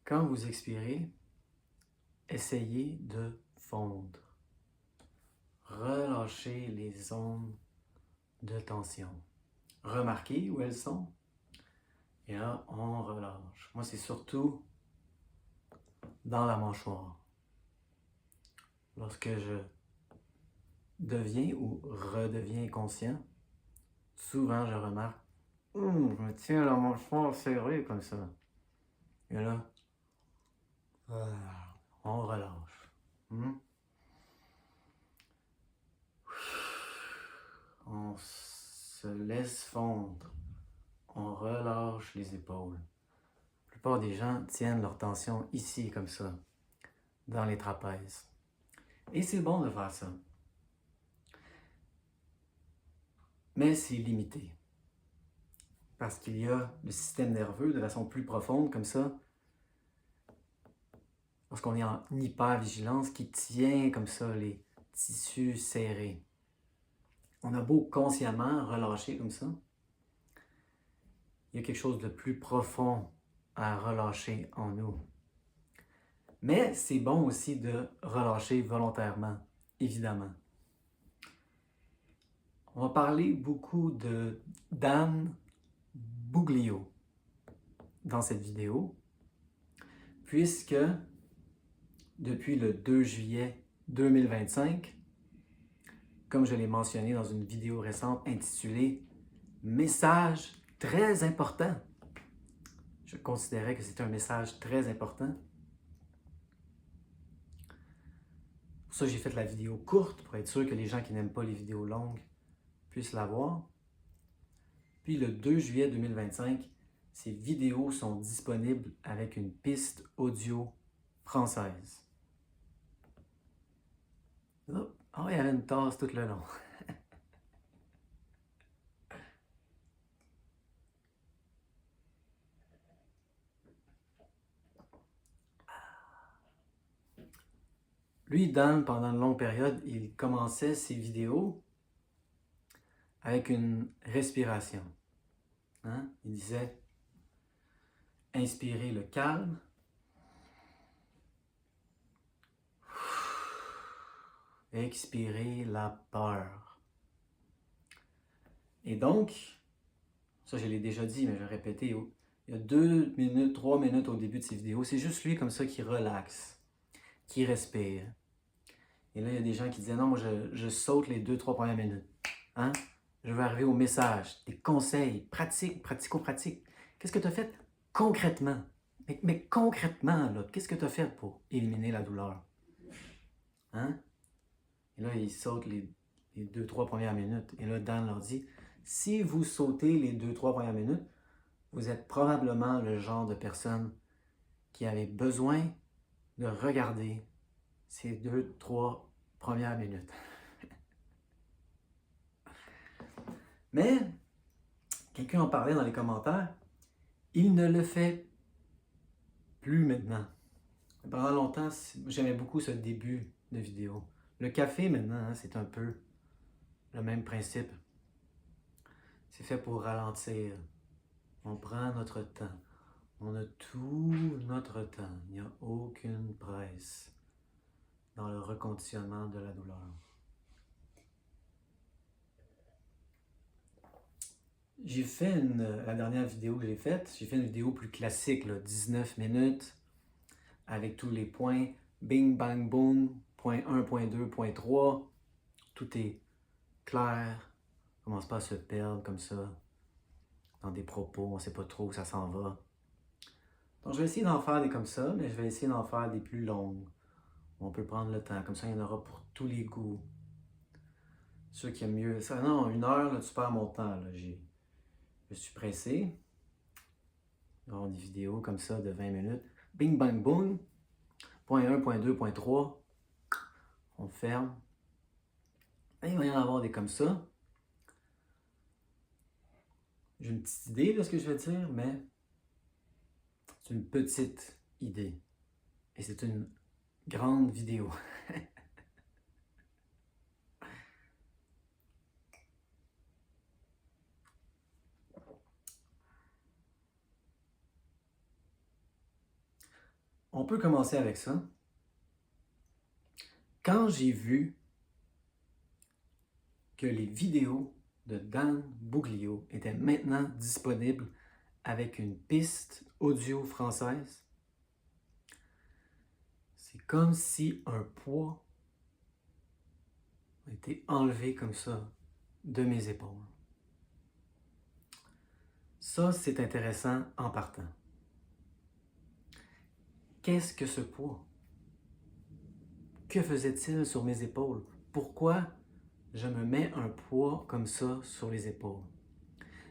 Quand vous expirez, essayez de fondre. Relâchez les zones de tension. Remarquez où elles sont. Et là, on relâche. Moi, c'est surtout dans la mâchoire. Lorsque je deviens ou redeviens conscient, souvent je remarque, je me tiens la mâchoire serrée comme ça. Et là, on relâche. On se laisse fondre. On relâche les épaules. La plupart des gens tiennent leur tension ici, comme ça, dans les trapèzes. Et c'est bon de faire ça. Mais c'est limité. Parce qu'il y a le système nerveux de façon plus profonde, comme ça, lorsqu'on est en hypervigilance, qui tient comme ça les tissus serrés. On a beau consciemment relâcher comme ça, il y a quelque chose de plus profond à relâcher en nous. Mais c'est bon aussi de relâcher volontairement, évidemment. On va parler beaucoup de Dan Buglio dans cette vidéo, puisque depuis le 2 juillet 2025, comme je l'ai mentionné dans une vidéo récente intitulée « Message très important », je considérais que c'était un message très important. Pour ça, j'ai fait la vidéo courte pour être sûr que les gens qui n'aiment pas les vidéos longues puissent la voir. Puis le 2 juillet 2025, ces vidéos sont disponibles avec une piste audio française. Oh, il y avait une tasse tout le long. Lui, Dan, pendant une longue période, il commençait ses vidéos avec une respiration. Il disait « Inspirez le calme ». Expirez la peur. Et donc, ça je l'ai déjà dit, mais je vais répéter, il y a 2 minutes, 3 minutes au début de ces vidéos, c'est juste lui comme ça qui relaxe, qui respire. Et là, il y a des gens qui disaient, non, moi je saute les 2-3 premières minutes. Je veux arriver au message, des conseils, pratico-pratiques. Qu'est-ce que tu as fait concrètement? Mais concrètement, là, qu'est-ce que tu as fait pour éliminer la douleur? Et là, ils sautent les 2-3 premières minutes. Et là, Dan leur dit, si vous sautez les 2-3 premières minutes, vous êtes probablement le genre de personne qui avait besoin de regarder ces 2-3 premières minutes. Mais, quelqu'un en parlait dans les commentaires, il ne le fait plus maintenant. Pendant longtemps, j'aimais beaucoup ce début de vidéo. Le café, maintenant, c'est un peu le même principe. C'est fait pour ralentir. On prend notre temps. On a tout notre temps. Il n'y a aucune presse dans le reconditionnement de la douleur. J'ai fait la dernière vidéo que j'ai faite, j'ai fait une vidéo plus classique, là, 19 minutes, avec tous les points, bing, bang, boom, point 1, point 2, point 3, tout est clair, on commence pas à se perdre comme ça, dans des propos, on ne sait pas trop où ça s'en va. Donc je vais essayer d'en faire des comme ça, mais je vais essayer d'en faire des plus longues. On peut prendre le temps, comme ça il y en aura pour tous les goûts. Ceux qui aiment mieux ça, non, 1 heure, là, tu perds mon temps, là, je suis pressé. Alors, des vidéos comme ça de 20 minutes. Bing, bang, boom. Point 1, point 2, point 3. On ferme. Et il va y en avoir des comme ça. J'ai une petite idée de ce que je vais dire, mais c'est une petite idée. Et c'est une grande vidéo. On peut commencer avec ça. Quand j'ai vu que les vidéos de Dan Buglio étaient maintenant disponibles avec une piste audio française, c'est comme si un poids a été enlevé comme ça de mes épaules. Ça, c'est intéressant en partant. Qu'est-ce que ce poids? Que faisait-il sur mes épaules? Pourquoi je me mets un poids comme ça sur les épaules?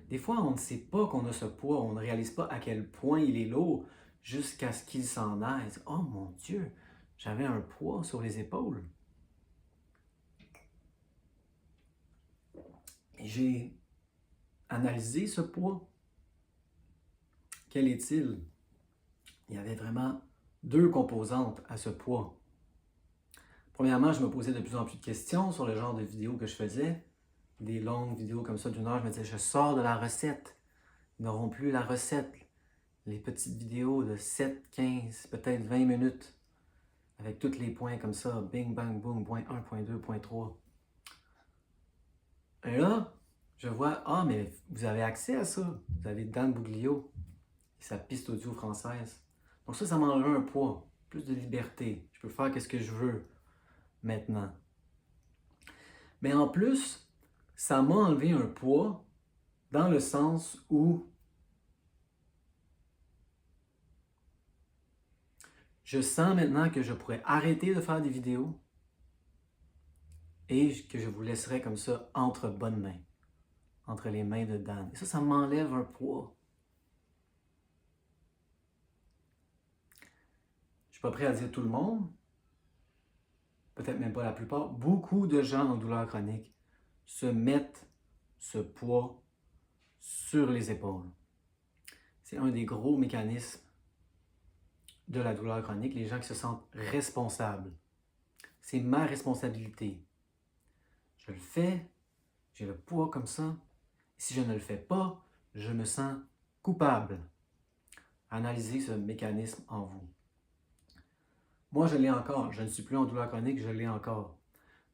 Des fois, on ne sait pas qu'on a ce poids, on ne réalise pas à quel point il est lourd jusqu'à ce qu'il s'en aille. Oh mon Dieu, j'avais un poids sur les épaules. Et j'ai analysé ce poids. Quel est-il? Il y avait vraiment deux composantes à ce poids. Premièrement, je me posais de plus en plus de questions sur le genre de vidéos que je faisais. Des longues vidéos comme ça d'une heure, je me disais, je sors de la recette. Ils n'auront plus la recette. Les petites vidéos de 7, 15, peut-être 20 minutes, avec tous les points comme ça, bing, bang, boom, point 1, point 2, point 3. Et là, je vois, ah, mais vous avez accès à ça. Vous avez Dan Buglio et sa piste audio française. Donc ça m'enlève un poids, plus de liberté. Je peux faire ce que je veux maintenant. Mais en plus, ça m'a enlevé un poids dans le sens où je sens maintenant que je pourrais arrêter de faire des vidéos et que je vous laisserai comme ça entre bonnes mains, entre les mains de Dan. Et ça m'enlève un poids. Je ne suis pas prêt à dire tout le monde, peut-être même pas la plupart. Beaucoup de gens en douleur chronique se mettent ce poids sur les épaules. C'est un des gros mécanismes de la douleur chronique, les gens qui se sentent responsables. C'est ma responsabilité. Je le fais, j'ai le poids comme ça. Si je ne le fais pas, je me sens coupable. Analysez ce mécanisme en vous. Moi, je l'ai encore. Je ne suis plus en douleur chronique, je l'ai encore.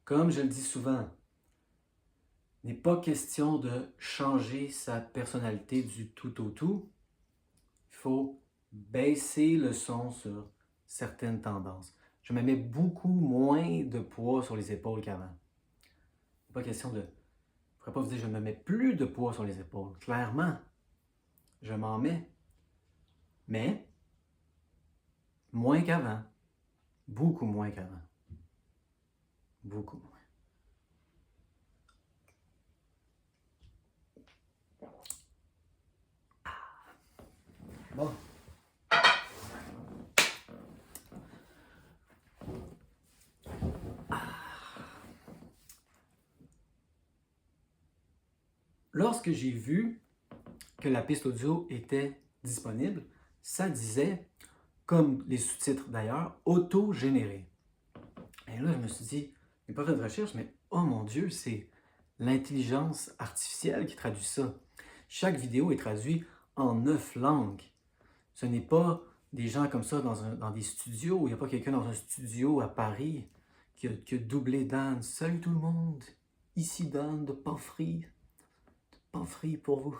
Comme je le dis souvent, il n'est pas question de changer sa personnalité du tout au tout. Il faut baisser le son sur certaines tendances. Je me mets beaucoup moins de poids sur les épaules qu'avant. Il n'est pas question de... Je ne pourrais pas vous dire que je me mets plus de poids sur les épaules. Clairement, je m'en mets. Mais moins qu'avant. Beaucoup moins qu'avant. Beaucoup moins. Bon. Lorsque j'ai vu que la piste audio était disponible, ça disait, comme les sous-titres d'ailleurs, auto-généré. Et là, je me suis dit, je n'ai pas fait de recherche, mais oh mon Dieu, c'est l'intelligence artificielle qui traduit ça. Chaque vidéo est traduite en 9 langues. Ce n'est pas des gens comme ça dans des studios. Il n'y a pas quelqu'un dans un studio à Paris qui a doublé Dan. Salut tout le monde, ici Dan de Panfree. Panfree pour vous.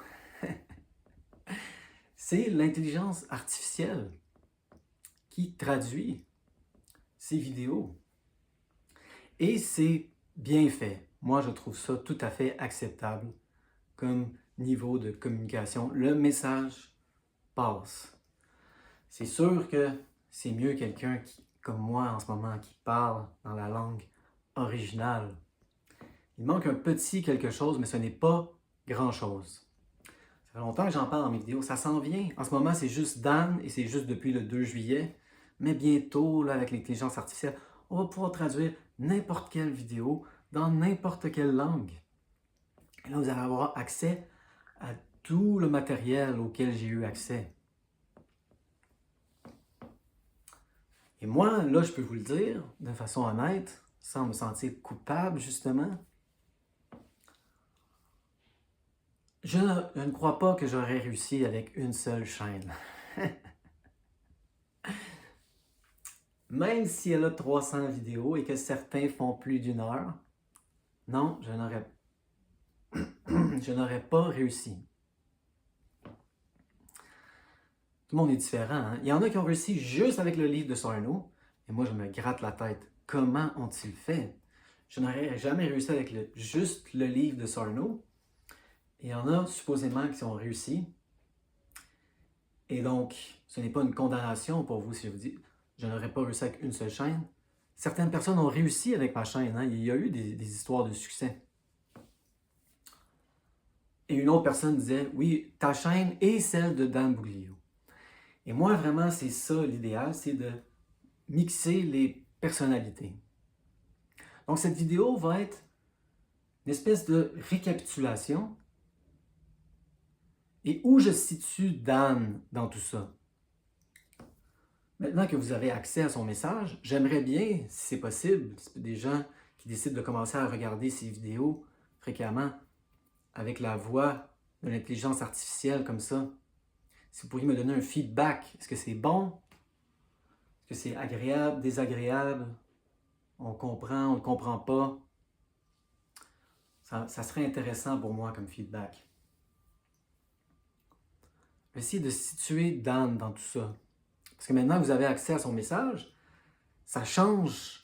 C'est l'intelligence artificielle qui traduit ces vidéos. Et c'est bien fait. Moi, je trouve ça tout à fait acceptable comme niveau de communication. Le message passe. C'est sûr que c'est mieux quelqu'un qui, comme moi en ce moment, qui parle dans la langue originale. Il manque un petit quelque chose, mais ce n'est pas grand-chose. Ça fait longtemps que j'en parle dans mes vidéos, ça s'en vient. En ce moment, c'est juste Dan et c'est juste depuis le 2 juillet. Mais bientôt, là, avec l'intelligence artificielle, on va pouvoir traduire n'importe quelle vidéo dans n'importe quelle langue. Et là, vous allez avoir accès à tout le matériel auquel j'ai eu accès. Et moi, là, je peux vous le dire de façon honnête, sans me sentir coupable, justement. Je ne crois pas que j'aurais réussi avec une seule chaîne. même si elle a 300 vidéos et que certains font plus d'une heure, non, je n'aurais pas réussi. Tout le monde est différent. Hein? Il y en a qui ont réussi juste avec le livre de Sarno, et moi je me gratte la tête. Comment ont-ils fait? Je n'aurais jamais réussi avec juste le livre de Sarno. Et il y en a supposément qui ont réussi. Et donc, ce n'est pas une condamnation pour vous si je vous dis je n'aurais pas réussi avec une seule chaîne. Certaines personnes ont réussi avec ma chaîne. Hein? Il y a eu des histoires de succès. Et une autre personne disait, oui, ta chaîne est celle de Dan Buglio. Et moi, vraiment, c'est ça l'idéal, c'est de mixer les personnalités. Donc, cette vidéo va être une espèce de récapitulation et où je situe Dan dans tout ça. Maintenant que vous avez accès à son message, j'aimerais bien, si c'est possible, des gens qui décident de commencer à regarder ces vidéos fréquemment avec la voix de l'intelligence artificielle comme ça, si vous pourriez me donner un feedback, est-ce que c'est bon? Est-ce que c'est agréable, désagréable? On comprend, on ne comprend pas? Ça serait intéressant pour moi comme feedback. Essayez de situer Dan dans tout ça. Parce que maintenant que vous avez accès à son message, ça change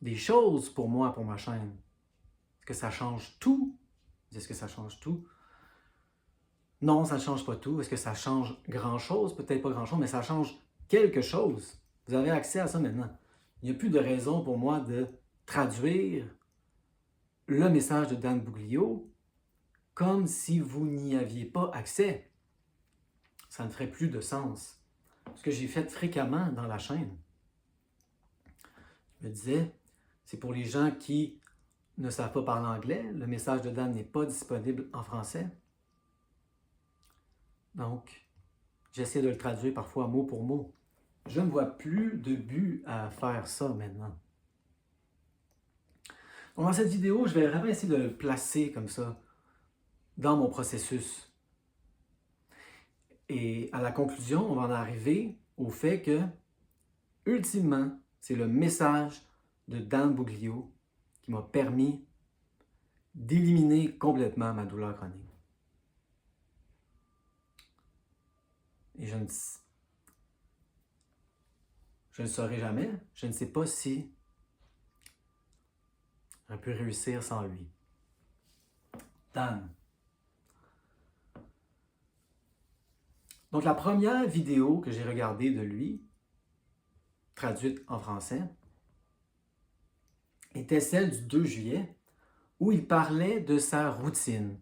des choses pour moi, pour ma chaîne. Est-ce que ça change tout? Est-ce que ça change tout? Non, ça ne change pas tout. Est-ce que ça change grand-chose? Peut-être pas grand-chose, mais ça change quelque chose. Vous avez accès à ça maintenant. Il n'y a plus de raison pour moi de traduire le message de Dan Buglio comme si vous n'y aviez pas accès. Ça ne ferait plus de sens. Ce que j'ai fait fréquemment dans la chaîne. Je me disais, c'est pour les gens qui ne savent pas parler anglais. Le message de Dan n'est pas disponible en français. Donc, j'essaie de le traduire parfois mot pour mot. Je ne vois plus de but à faire ça maintenant. Donc, dans cette vidéo, je vais vraiment essayer de le placer comme ça dans mon processus. Et à la conclusion, on va en arriver au fait que, ultimement, c'est le message de Dan Buglio qui m'a permis d'éliminer complètement ma douleur chronique. Et je ne le saurai jamais. Je ne sais pas si j'aurais pu réussir sans lui. Dan. Donc, la première vidéo que j'ai regardée de lui, traduite en français, était celle du 2 juillet, où il parlait de sa routine.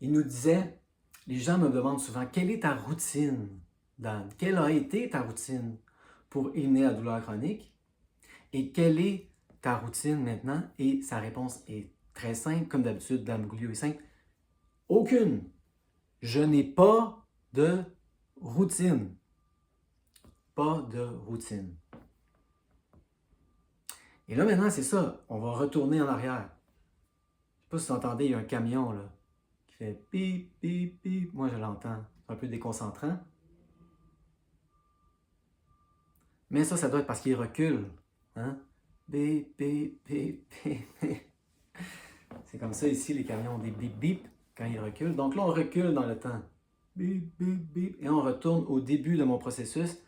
Il nous disait, les gens me demandent souvent, quelle est ta routine, Dan? Quelle a été ta routine pour éliminer la douleur chronique? Et quelle est ta routine maintenant? Et sa réponse est très simple, comme d'habitude, Dan Buglio est simple. Aucune. Je n'ai pas de routine. Pas de routine. Et là, maintenant, c'est ça. On va retourner en arrière. Je ne sais pas si vous entendez, il y a un camion là, qui fait pip, pip, pip. Moi, je l'entends. C'est un peu déconcentrant. Mais ça doit être parce qu'il recule. Hein? Bip, bip, bip, bip, bip. C'est comme ça ici, les camions ont des bip, bip quand ils reculent. Donc là, on recule dans le temps. Bip, bip, bip. Et on retourne au début de mon processus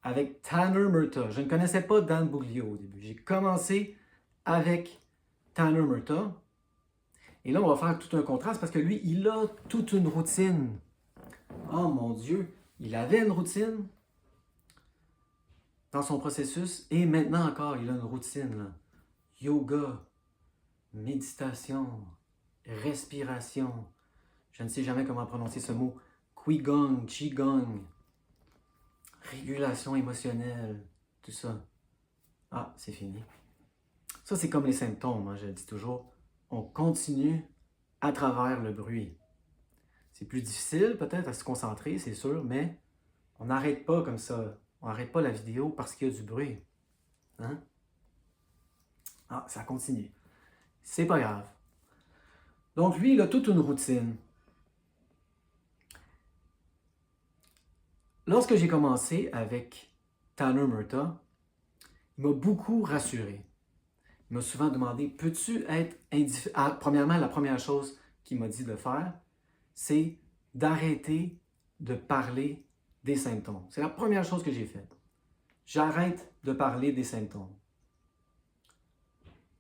avec Tanner Murtaugh. Je ne connaissais pas Dan Buglio au début. J'ai commencé avec Tanner Murtaugh. Et là, on va faire tout un contraste parce que lui, il a toute une routine. Oh mon Dieu, il avait une routine dans son processus et maintenant encore, il a une routine. Là. Yoga, méditation, respiration. Je ne sais jamais comment prononcer ce mot. Qigong, Qigong, régulation émotionnelle, tout ça. Ah, c'est fini. Ça, c'est comme les symptômes, hein, je le dis toujours. On continue à travers le bruit. C'est plus difficile peut-être à se concentrer, c'est sûr, mais on n'arrête pas comme ça. On n'arrête pas la vidéo parce qu'il y a du bruit. Hein? Ah, ça continue. C'est pas grave. Donc lui, il a toute une routine. Lorsque j'ai commencé avec Tanner Murtaugh, il m'a beaucoup rassuré. Il m'a souvent demandé, peux-tu être indifférent? Premièrement, la première chose qu'il m'a dit de faire, c'est d'arrêter de parler des symptômes. C'est la première chose que j'ai faite. J'arrête de parler des symptômes.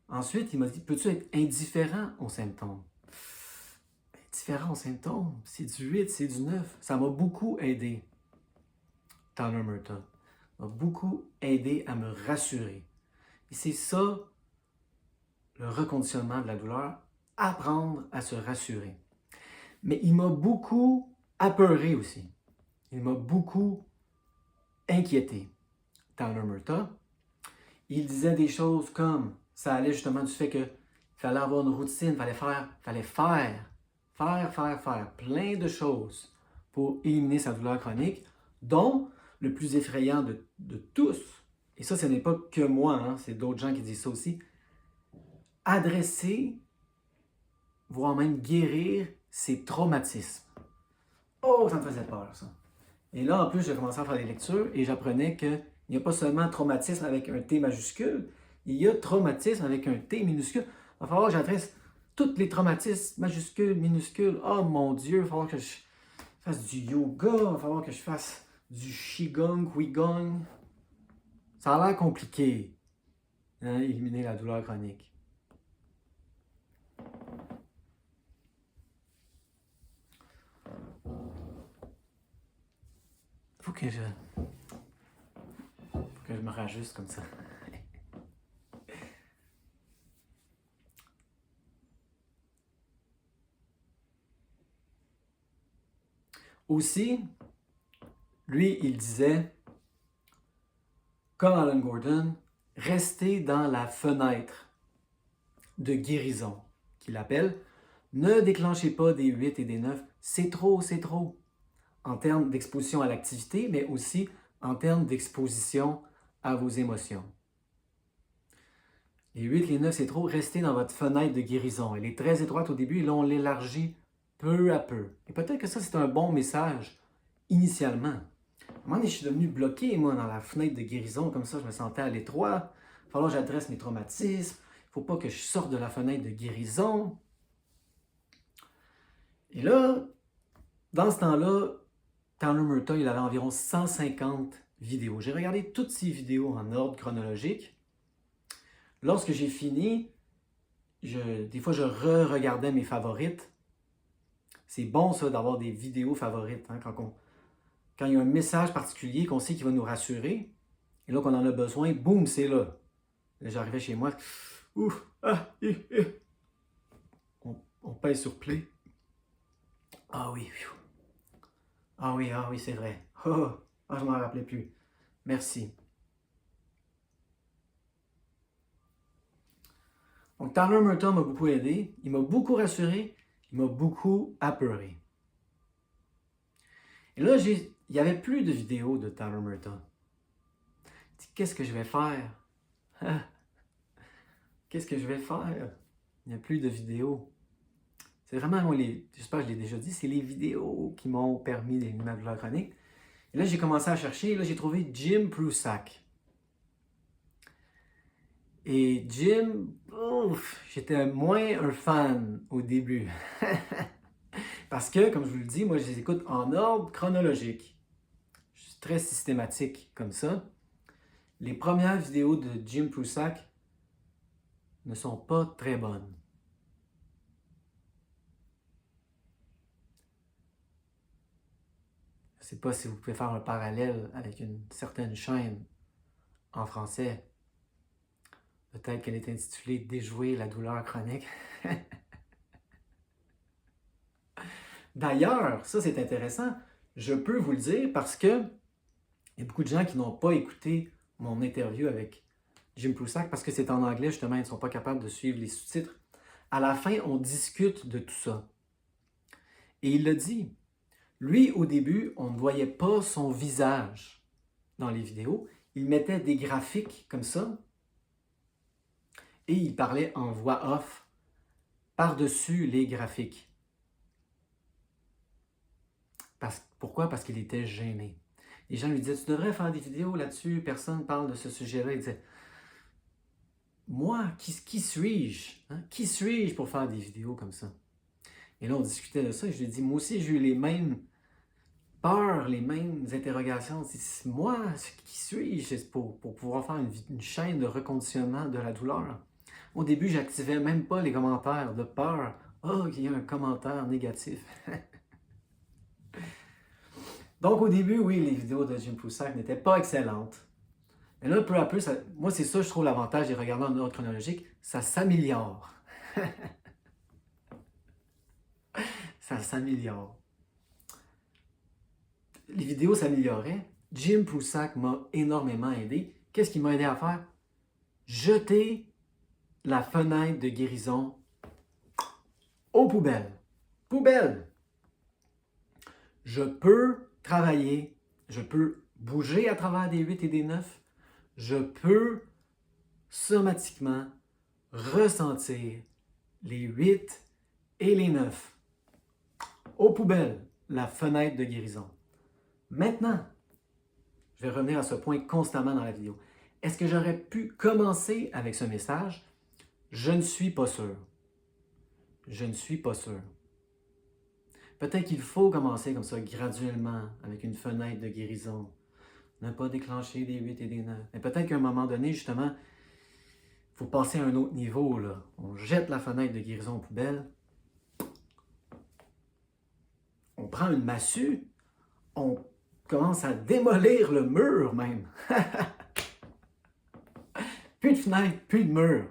Ensuite, il m'a dit, peux-tu être indifférent aux symptômes? Indifférent aux symptômes, c'est du 8, c'est du 9. Ça m'a beaucoup aidé, Tyler Murtaugh. M'a beaucoup aidé à me rassurer. Et c'est ça, le reconditionnement de la douleur, apprendre à se rassurer. Mais il m'a beaucoup apeuré aussi. Il m'a beaucoup inquiété, Tyler Murtaugh. Il disait des choses comme, ça allait justement du fait qu'il fallait avoir une routine, il fallait faire plein de choses pour éliminer sa douleur chronique, dont le plus effrayant de tous, et ça, ce n'est pas que moi, hein, c'est d'autres gens qui disent ça aussi, adresser, voire même guérir ses traumatismes. Oh, ça me faisait peur, ça. Et là, en plus, j'ai commencé à faire des lectures et j'apprenais qu'il n'y a pas seulement traumatisme avec un T majuscule, il y a traumatisme avec un T minuscule. Il va falloir que j'adresse tous les traumatismes majuscules, minuscules. Oh mon Dieu, il va falloir que je fasse du yoga, il va falloir que je fasse du Qigong, Qigong. Ça a l'air compliqué, hein, éliminer la douleur chronique. Faut que je me rajuste comme ça. Aussi, lui, il disait, comme Alan Gordon, restez dans la fenêtre de guérison, qu'il appelle. Ne déclenchez pas des 8 et des 9, c'est trop, en termes d'exposition à l'activité, mais aussi en termes d'exposition à vos émotions. Les 8, les 9, c'est trop, restez dans votre fenêtre de guérison. Elle est très étroite au début et là, on l'élargit peu à peu. Et peut-être que ça, c'est un bon message initialement. À un moment donné, je suis devenu bloqué, moi, dans la fenêtre de guérison, comme ça, je me sentais à l'étroit. Il va falloir que j'adresse mes traumatismes. Il ne faut pas que je sorte de la fenêtre de guérison. Et là, dans ce temps-là, Tyler Murtaugh, il avait environ 150 vidéos. J'ai regardé toutes ces vidéos en ordre chronologique. Lorsque j'ai fini, des fois, je re-regardais mes favorites. C'est bon, ça, d'avoir des vidéos favorites. Hein, quand il y a un message particulier qu'on sait qu'il va nous rassurer, et là qu'on en a besoin, boum, c'est là. Là, j'arrivais chez moi, ouf, on pèse sur play. Ah oui, ah oui, c'est vrai. Je m'en rappelais plus. Merci. Donc, Tyler Murtaugh m'a beaucoup aidé, il m'a beaucoup rassuré, il m'a beaucoup apeuré. Et là, il n'y avait plus de vidéos de Tyler Murtaugh. Qu'est-ce que je vais faire? Qu'est-ce que je vais faire? Il n'y a plus de vidéos. C'est vraiment, moi, j'espère que je l'ai déjà dit, c'est les vidéos qui m'ont permis d'éliminer ma douleur chronique. Et là, j'ai commencé à chercher, et là, j'ai trouvé Jim Prusak. Et Jim, j'étais moins un fan au début. Parce que, comme je vous le dis, moi, je les écoute en ordre chronologique. Je suis très systématique comme ça. Les premières vidéos de Jim Prusak ne sont pas très bonnes. Je ne sais pas si vous pouvez faire un parallèle avec une certaine chaîne en français. Peut-être qu'elle est intitulée « Déjouer la douleur chronique ». D'ailleurs, ça c'est intéressant, je peux vous le dire parce que il y a beaucoup de gens qui n'ont pas écouté mon interview avec Jim Prusak parce que c'est en anglais justement, ils ne sont pas capables de suivre les sous-titres. À la fin, on discute de tout ça. Et il le dit, lui au début, on ne voyait pas son visage dans les vidéos, il mettait des graphiques comme ça et il parlait en voix off par-dessus les graphiques. Pourquoi? Parce qu'il était gêné. Les gens lui disaient, tu devrais faire des vidéos là-dessus, personne ne parle de ce sujet-là. Il disait, moi, qui suis-je? Hein? Qui suis-je pour faire des vidéos comme ça? Et là, on discutait de ça et je lui ai dit, moi aussi, j'ai eu les mêmes peurs, les mêmes interrogations. Moi, qui suis-je pour pouvoir faire une chaîne de reconditionnement de la douleur? Au début, j'activais même pas les commentaires de peur. Oh, il y a un commentaire négatif. Donc au début, oui, les vidéos de Jim Prusak n'étaient pas excellentes. Mais là, peu à peu, moi c'est ça, je trouve l'avantage de regarder en ordre chronologique, ça s'améliore. Ça s'améliore. Les vidéos s'amélioraient. Jim Prusak m'a énormément aidé. Qu'est-ce qu'il m'a aidé à faire? Jeter la fenêtre de guérison aux poubelles. Poubelle! Je peux travailler, je peux bouger à travers des 8 et des 9, je peux somatiquement ressentir les 8 et les 9. Aux poubelles, la fenêtre de guérison. Maintenant, je vais revenir à ce point constamment dans la vidéo. Est-ce que j'aurais pu commencer avec ce message? Je ne suis pas sûr. Je ne suis pas sûr. Peut-être qu'il faut commencer comme ça, graduellement, avec une fenêtre de guérison. Ne pas déclencher des 8 et des 9. Mais peut-être qu'à un moment donné, justement, il faut passer à un autre niveau, là. On jette la fenêtre de guérison aux poubelles. On prend une massue. On commence à démolir le mur, même. Plus de fenêtre, plus de mur.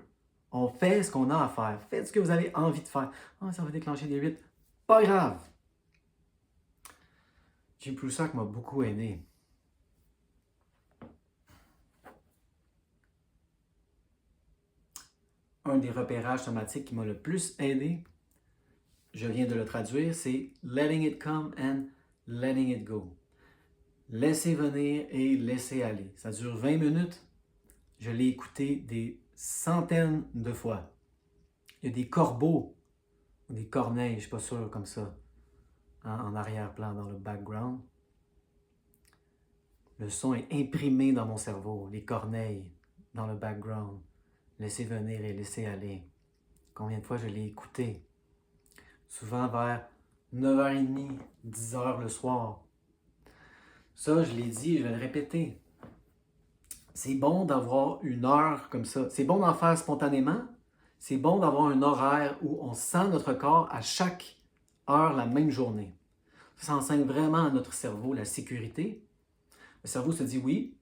On fait ce qu'on a à faire. Faites ce que vous avez envie de faire. Ah, ça va déclencher des 8. Pas grave. Jim Prusak m'a beaucoup aidé. Un des repérages somatiques qui m'a le plus aidé, je viens de le traduire, c'est « letting it come and letting it go ». Laisser venir et laisser aller. Ça dure 20 minutes. Je l'ai écouté des centaines de fois. Il y a des corbeaux, ou des corneilles, je ne suis pas sûr, comme ça, en arrière-plan, dans le background. Le son est imprimé dans mon cerveau, les corneilles dans le background. Laisser venir et laisser aller. Combien de fois je l'ai écouté? Souvent vers 9h30, 10h le soir. Ça, je l'ai dit, je vais le répéter. C'est bon d'avoir une heure comme ça. C'est bon d'en faire spontanément. C'est bon d'avoir un horaire où on sent notre corps à chaque heure la même journée. Ça enseigne vraiment à notre cerveau la sécurité. Le cerveau se dit oui,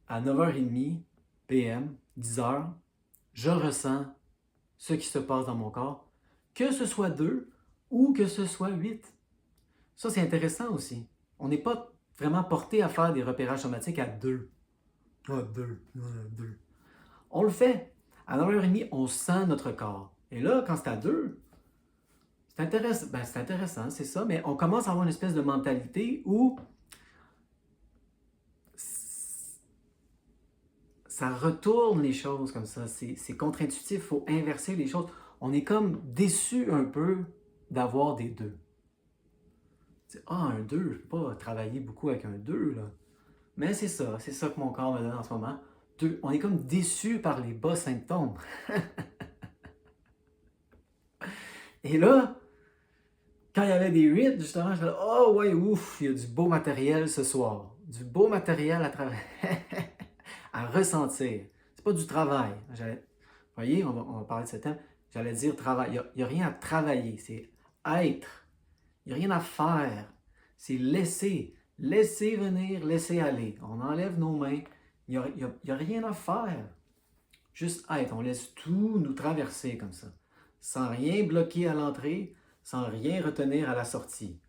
à 9h30 PM, 10h, je ressens ce qui se passe dans mon corps, que ce soit 2 ou que ce soit 8. Ça, c'est intéressant aussi. On n'est pas vraiment porté à faire des repérages somatiques à 2. Ah, 2. On le fait. À 9h30, on sent notre corps. Et là, quand c'est à 2, c'est intéressant, c'est ça, mais on commence à avoir une espèce de mentalité où ça retourne les choses comme ça. C'est contre-intuitif, il faut inverser les choses. On est comme déçu un peu d'avoir des 2. Un 2, je ne peux pas travailler beaucoup avec un 2, là. Mais c'est ça que mon corps me donne en ce moment. 2. On est comme déçu par les bas symptômes. Et là, quand il y avait des 8, justement, je disais, oh ouais, ouf, il y a du beau matériel ce soir. Du beau matériel à ressentir. C'est pas du travail. Vous voyez, on va parler de ce thème. J'allais dire travail. Il n'y a rien à travailler. C'est être. Il n'y a rien à faire. C'est laisser. Laisser venir, laisser aller. On enlève nos mains. Il n'y a rien à faire. Juste être. On laisse tout nous traverser comme ça. Sans rien bloquer à l'entrée, sans rien retenir à la sortie.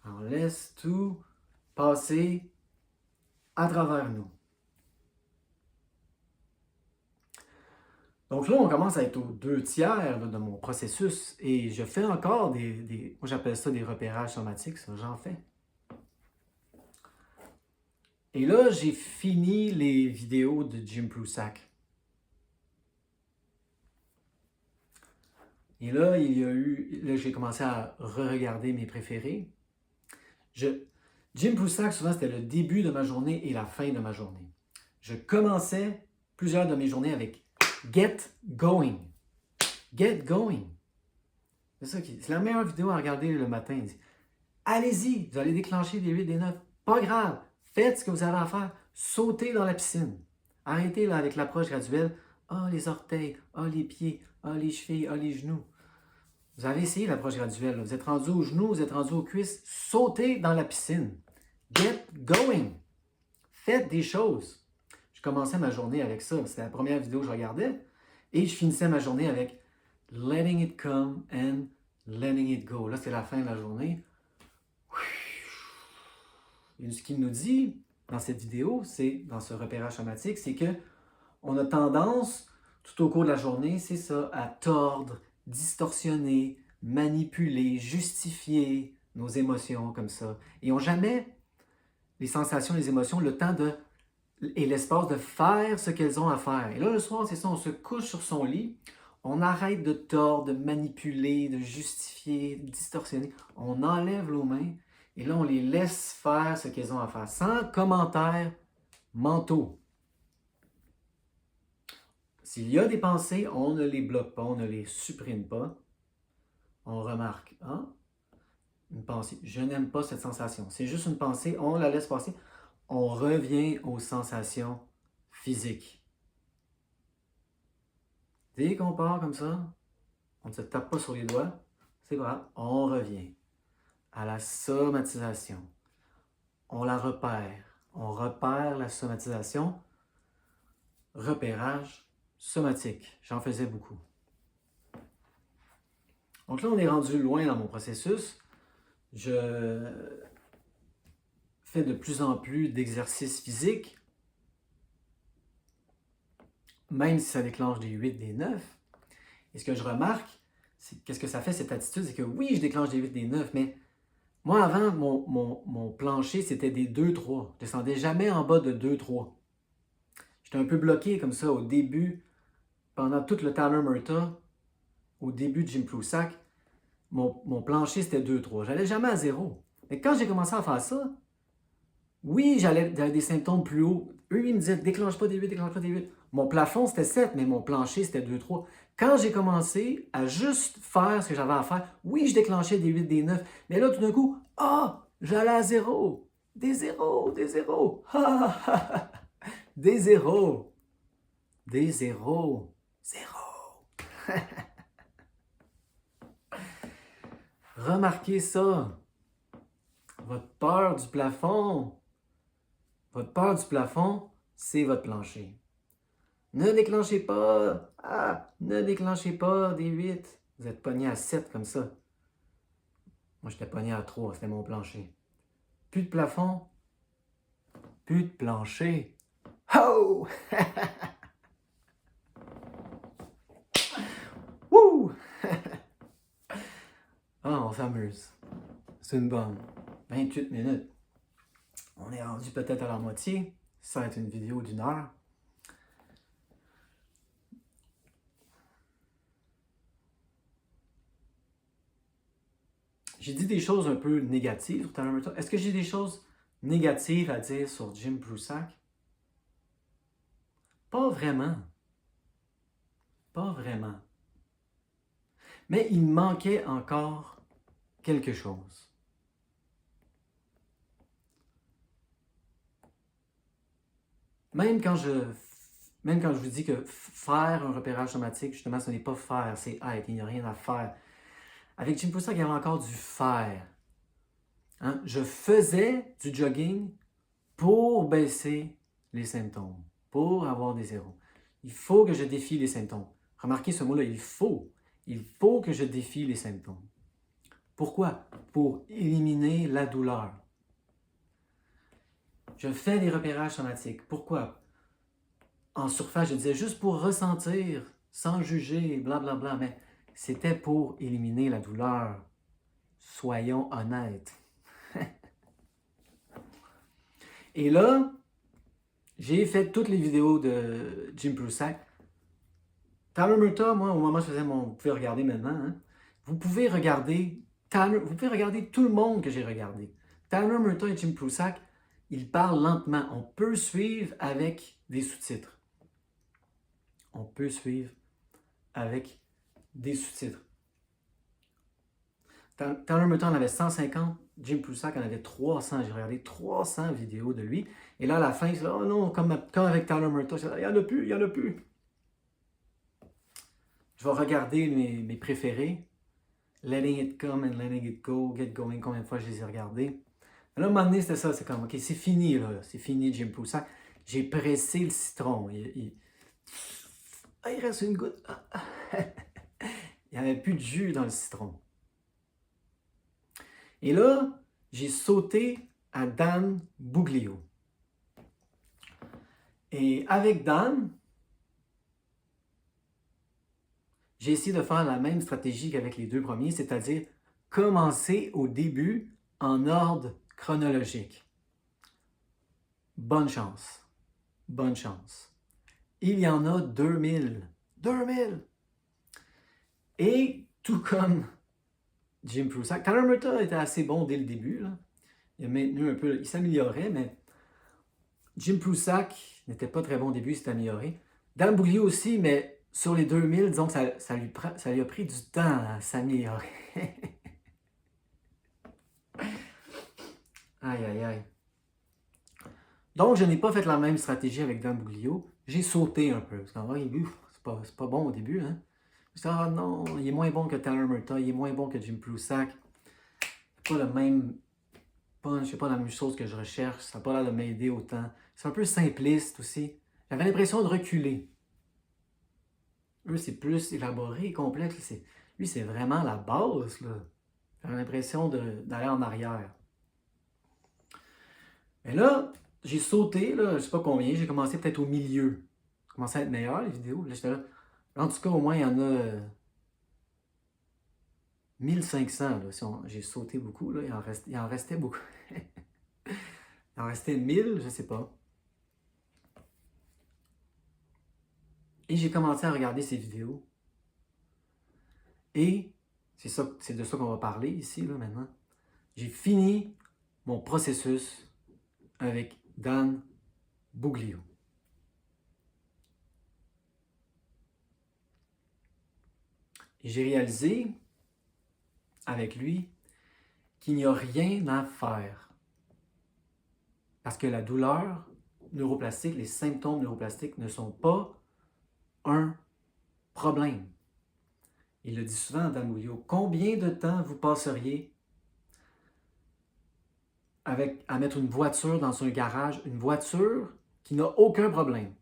On laisse tout passer à travers nous. Donc là, on commence à être aux 2/3 de mon processus et je fais encore moi j'appelle ça des repérages somatiques, ça, j'en fais. Et là, j'ai fini les vidéos de Jim Prusak. Et là, j'ai commencé à re-regarder mes préférés. Jim Prusak, souvent, c'était le début de ma journée et la fin de ma journée. Je commençais plusieurs de mes journées avec Get going. Get going. C'est la meilleure vidéo à regarder le matin. Allez-y, vous allez déclencher des 8, des 9. Pas grave, faites ce que vous avez à faire. Sautez dans la piscine. Arrêtez là avec l'approche graduelle. Ah, les orteils, ah, les pieds, ah, les chevilles, ah, les genoux. Vous avez essayé l'approche graduelle. Vous êtes rendu aux genoux, vous êtes rendu aux cuisses. Sautez dans la piscine. Get going. Faites des choses. Je commençais ma journée avec ça. C'était la première vidéo que je regardais. Et je finissais ma journée avec letting it come and letting it go. Là, c'est la fin de la journée. Et ce qu'il nous dit dans cette vidéo, c'est dans ce repérage somatique, c'est que on a tendance, tout au cours de la journée, c'est ça, à tordre, distorsionner, manipuler, justifier nos émotions comme ça. Et on jamais, les sensations, les émotions, le temps et l'espace de faire ce qu'elles ont à faire. Et là, le soir, c'est ça, on se couche sur son lit, on arrête de tordre, de manipuler, de justifier, de distorsionner. On enlève nos mains et là, on les laisse faire ce qu'elles ont à faire, sans commentaires mentaux. S'il y a des pensées, on ne les bloque pas, on ne les supprime pas. On remarque, hein? Une pensée, je n'aime pas cette sensation. C'est juste une pensée, on la laisse passer. On revient aux sensations physiques. Dès qu'on part comme ça, on ne se tape pas sur les doigts, c'est pas grave, on revient à la somatisation. On la repère. On repère la somatisation. Repérage somatique. J'en faisais beaucoup. Donc là, on est rendu loin dans mon processus. Je fais de plus en plus d'exercices physiques, même si ça déclenche des 8, des 9. Et ce que je remarque, c'est qu'est-ce que ça fait cette attitude, c'est que oui, je déclenche des 8, des 9, mais moi avant, mon plancher, c'était des 2, 3. Je ne descendais jamais en bas de 2, 3. J'étais un peu bloqué comme ça au début, pendant tout le Tanner Murtagh, au début de Jim Prusak, mon plancher c'était 2, 3. J'allais jamais à 0. Mais quand j'ai commencé à faire ça, oui, j'avais des symptômes plus hauts. Eux, ils me disaient, déclenche pas des 8, déclenche pas des 8. Mon plafond, c'était 7, mais mon plancher, c'était 2, 3. Quand j'ai commencé à juste faire ce que j'avais à faire, oui, je déclenchais des 8, des 9. Mais là, tout d'un coup, j'allais à 0. Des 0, des 0. Des 0. Des 0. 0. Remarquez ça. Votre peur du plafond. Votre peur du plafond, c'est votre plancher. Ne déclenchez pas. Ne déclenchez pas des 8. Vous êtes pogné à 7 comme ça. Moi, j'étais pogné à 3. C'était mon plancher. Plus de plafond. Plus de plancher. Oh! Wouh! On s'amuse. C'est une bonne. 28 minutes. On est rendu peut-être à la moitié. Ça va être une vidéo d'1 heure. J'ai dit des choses un peu négatives sur Tanner Murtagh. Est-ce que j'ai des choses négatives à dire sur Jim Prusak? Pas vraiment. Pas vraiment. Mais il manquait encore quelque chose. Même quand je vous dis que faire un repérage somatique, justement, ce n'est pas faire, c'est être. Il n'y a rien à faire. Avec Jim Prusak, il y avait encore du faire. Hein? Je faisais du jogging pour baisser les symptômes, pour avoir des zéros. Il faut que je défie les symptômes. Remarquez ce mot-là, il faut. Il faut que je défie les symptômes. Pourquoi? Pour éliminer la douleur. Je fais des repérages somatiques. Pourquoi? En surface, je disais juste pour ressentir, sans juger, blablabla, mais c'était pour éliminer la douleur. Soyons honnêtes. Et là, j'ai fait toutes les vidéos de Jim Prusak. Tanner Murtagh, moi, au moment où je faisais vous pouvez regarder maintenant, hein, vous pouvez regarder tout le monde que j'ai regardé. Tanner Murtagh et Jim Prusak, ils parlent lentement. On peut suivre avec des sous-titres. on peut suivre avec des sous-titres. Tyler Merton en avait 150, Jim Prusak en avait 300. J'ai regardé 300 vidéos de lui. Et là, à la fin, je dis, oh non, comme avec Tyler Merton, il n'y en a plus, il n'y en a plus. Je vais regarder mes préférés. Letting It Come and Letting It Go, Get Going, combien de fois je les ai regardés. Mais là, à un moment donné, c'était ça, c'est comme, ok, c'est fini, là, c'est fini, Jim Prusak. J'ai pressé le citron. Il reste une goutte. Il n'y avait plus de jus dans le citron. Et là, j'ai sauté à Dan Buglio. Et avec Dan, j'ai essayé de faire la même stratégie qu'avec les deux premiers, c'est-à-dire commencer au début en ordre chronologique. Bonne chance. Bonne chance. Il y en a 2000. 2000! Et tout comme Jim Prusak, Tyler Merton était assez bon dès le début. Là. Il a maintenu un peu, il s'améliorait, mais Jim Prusak n'était pas très bon au début, il s'est amélioré. Dan Buglio aussi, mais sur les 2000, disons que ça lui a pris du temps à s'améliorer. Aïe, aïe, aïe. Donc, je n'ai pas fait la même stratégie avec Dan Buglio. J'ai sauté un peu. Parce qu'en vrai, c'est pas bon au début. Hein? Je me suis dit, ah non, il est moins bon que Tyler Merton, il est moins bon que Jim Prusak. C'est pas le même punch, c'est pas la même chose que je recherche. Ça n'a pas l'air de m'aider autant. C'est un peu simpliste aussi. J'avais l'impression de reculer. Eux, c'est plus élaboré, complexe. Lui, c'est vraiment la base. J'avais l'impression d'aller en arrière. Mais là, j'ai sauté, là, je ne sais pas combien, j'ai commencé peut-être au milieu. Ça commençait à être meilleur, les vidéos. Là, j'étais là. En tout cas, au moins, il y en a 1500. Là, si j'ai sauté beaucoup, là, il en restait beaucoup. Il en restait 1000, je ne sais pas. Et j'ai commencé à regarder ces vidéos. Et c'est de ça qu'on va parler ici, là, maintenant. J'ai fini mon processus avec Dan Buglio. Et j'ai réalisé avec lui qu'il n'y a rien à faire. Parce que la douleur neuroplastique, les symptômes neuroplastiques ne sont pas un problème. Il le dit souvent, Dan Buglio. Combien de temps vous passeriez à mettre une voiture dans un garage, une voiture qui n'a aucun problème?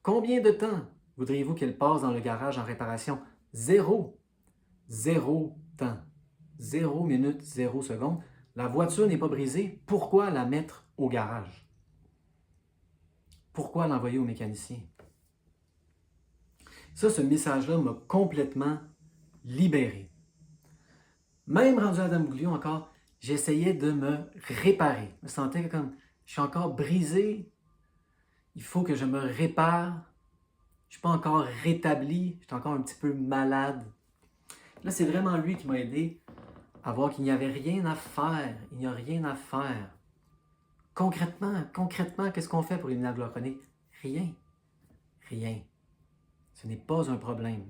Combien de temps voudriez-vous qu'elle passe dans le garage en réparation? Zéro. Zéro temps. 0 minute, 0 seconde. La voiture n'est pas brisée. Pourquoi la mettre au garage? Pourquoi l'envoyer au mécanicien? Ça, ce message-là m'a complètement libéré. Même rendu à Dan Buglio encore, j'essayais de me réparer. Je me sentais comme, je suis encore brisé. Il faut que je me répare. Je ne suis pas encore rétabli. Je suis encore un petit peu malade. Là, c'est vraiment lui qui m'a aidé à voir qu'il n'y avait rien à faire. Il n'y a rien à faire. Concrètement, qu'est-ce qu'on fait pour éliminer la douleur chronique? Rien. Rien. Ce n'est pas un problème.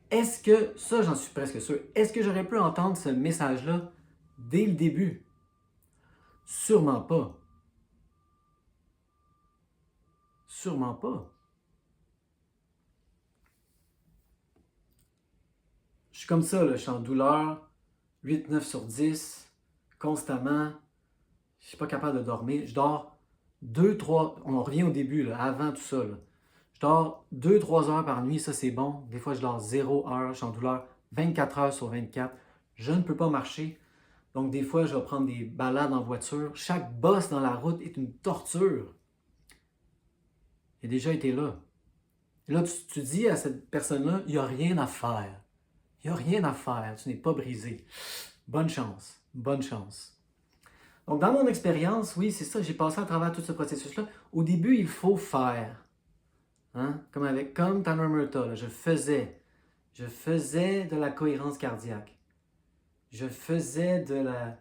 Est-ce que, ça j'en suis presque sûr, est-ce que j'aurais pu entendre ce message-là dès le début? Sûrement pas. Sûrement pas. Je suis comme ça, là, je suis en douleur, 8-9 sur 10, constamment. Je ne suis pas capable de dormir. Je dors 2-3, on revient au début, là, avant tout ça. Là. Je dors 2-3 heures par nuit, ça c'est bon. Des fois, je dors 0 heure, je suis en douleur 24 heures sur 24. Je ne peux pas marcher. Donc, des fois, je vais prendre des balades en voiture. Chaque bosse dans la route est une torture. J'ai déjà été là. Et là, tu dis à cette personne-là, il n'y a rien à faire. Il n'y a rien à faire. Tu n'es pas brisé. Bonne chance. Bonne chance. Donc, dans mon expérience, oui, c'est ça, j'ai passé à travers tout ce processus-là. Au début, il faut faire. Hein? Comme Tyler Merton, je faisais de la cohérence cardiaque. Je faisais de la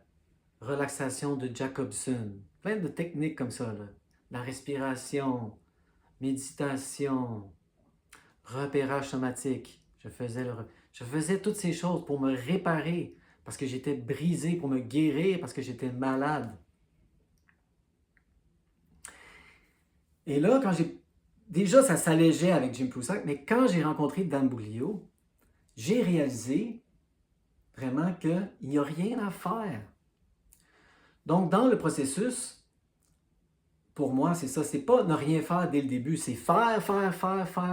relaxation de Jacobson. Plein de techniques comme ça. Là. La respiration, méditation, repérage somatique. Je faisais toutes ces choses pour me réparer, parce que j'étais brisé, pour me guérir, parce que j'étais malade. Et là, déjà, ça s'allégeait avec Jim Prusak, mais quand j'ai rencontré Dan Buglio, j'ai réalisé vraiment qu'il n'y a rien à faire. Donc, dans le processus, pour moi, c'est ça. C'est pas ne rien faire dès le début. C'est faire,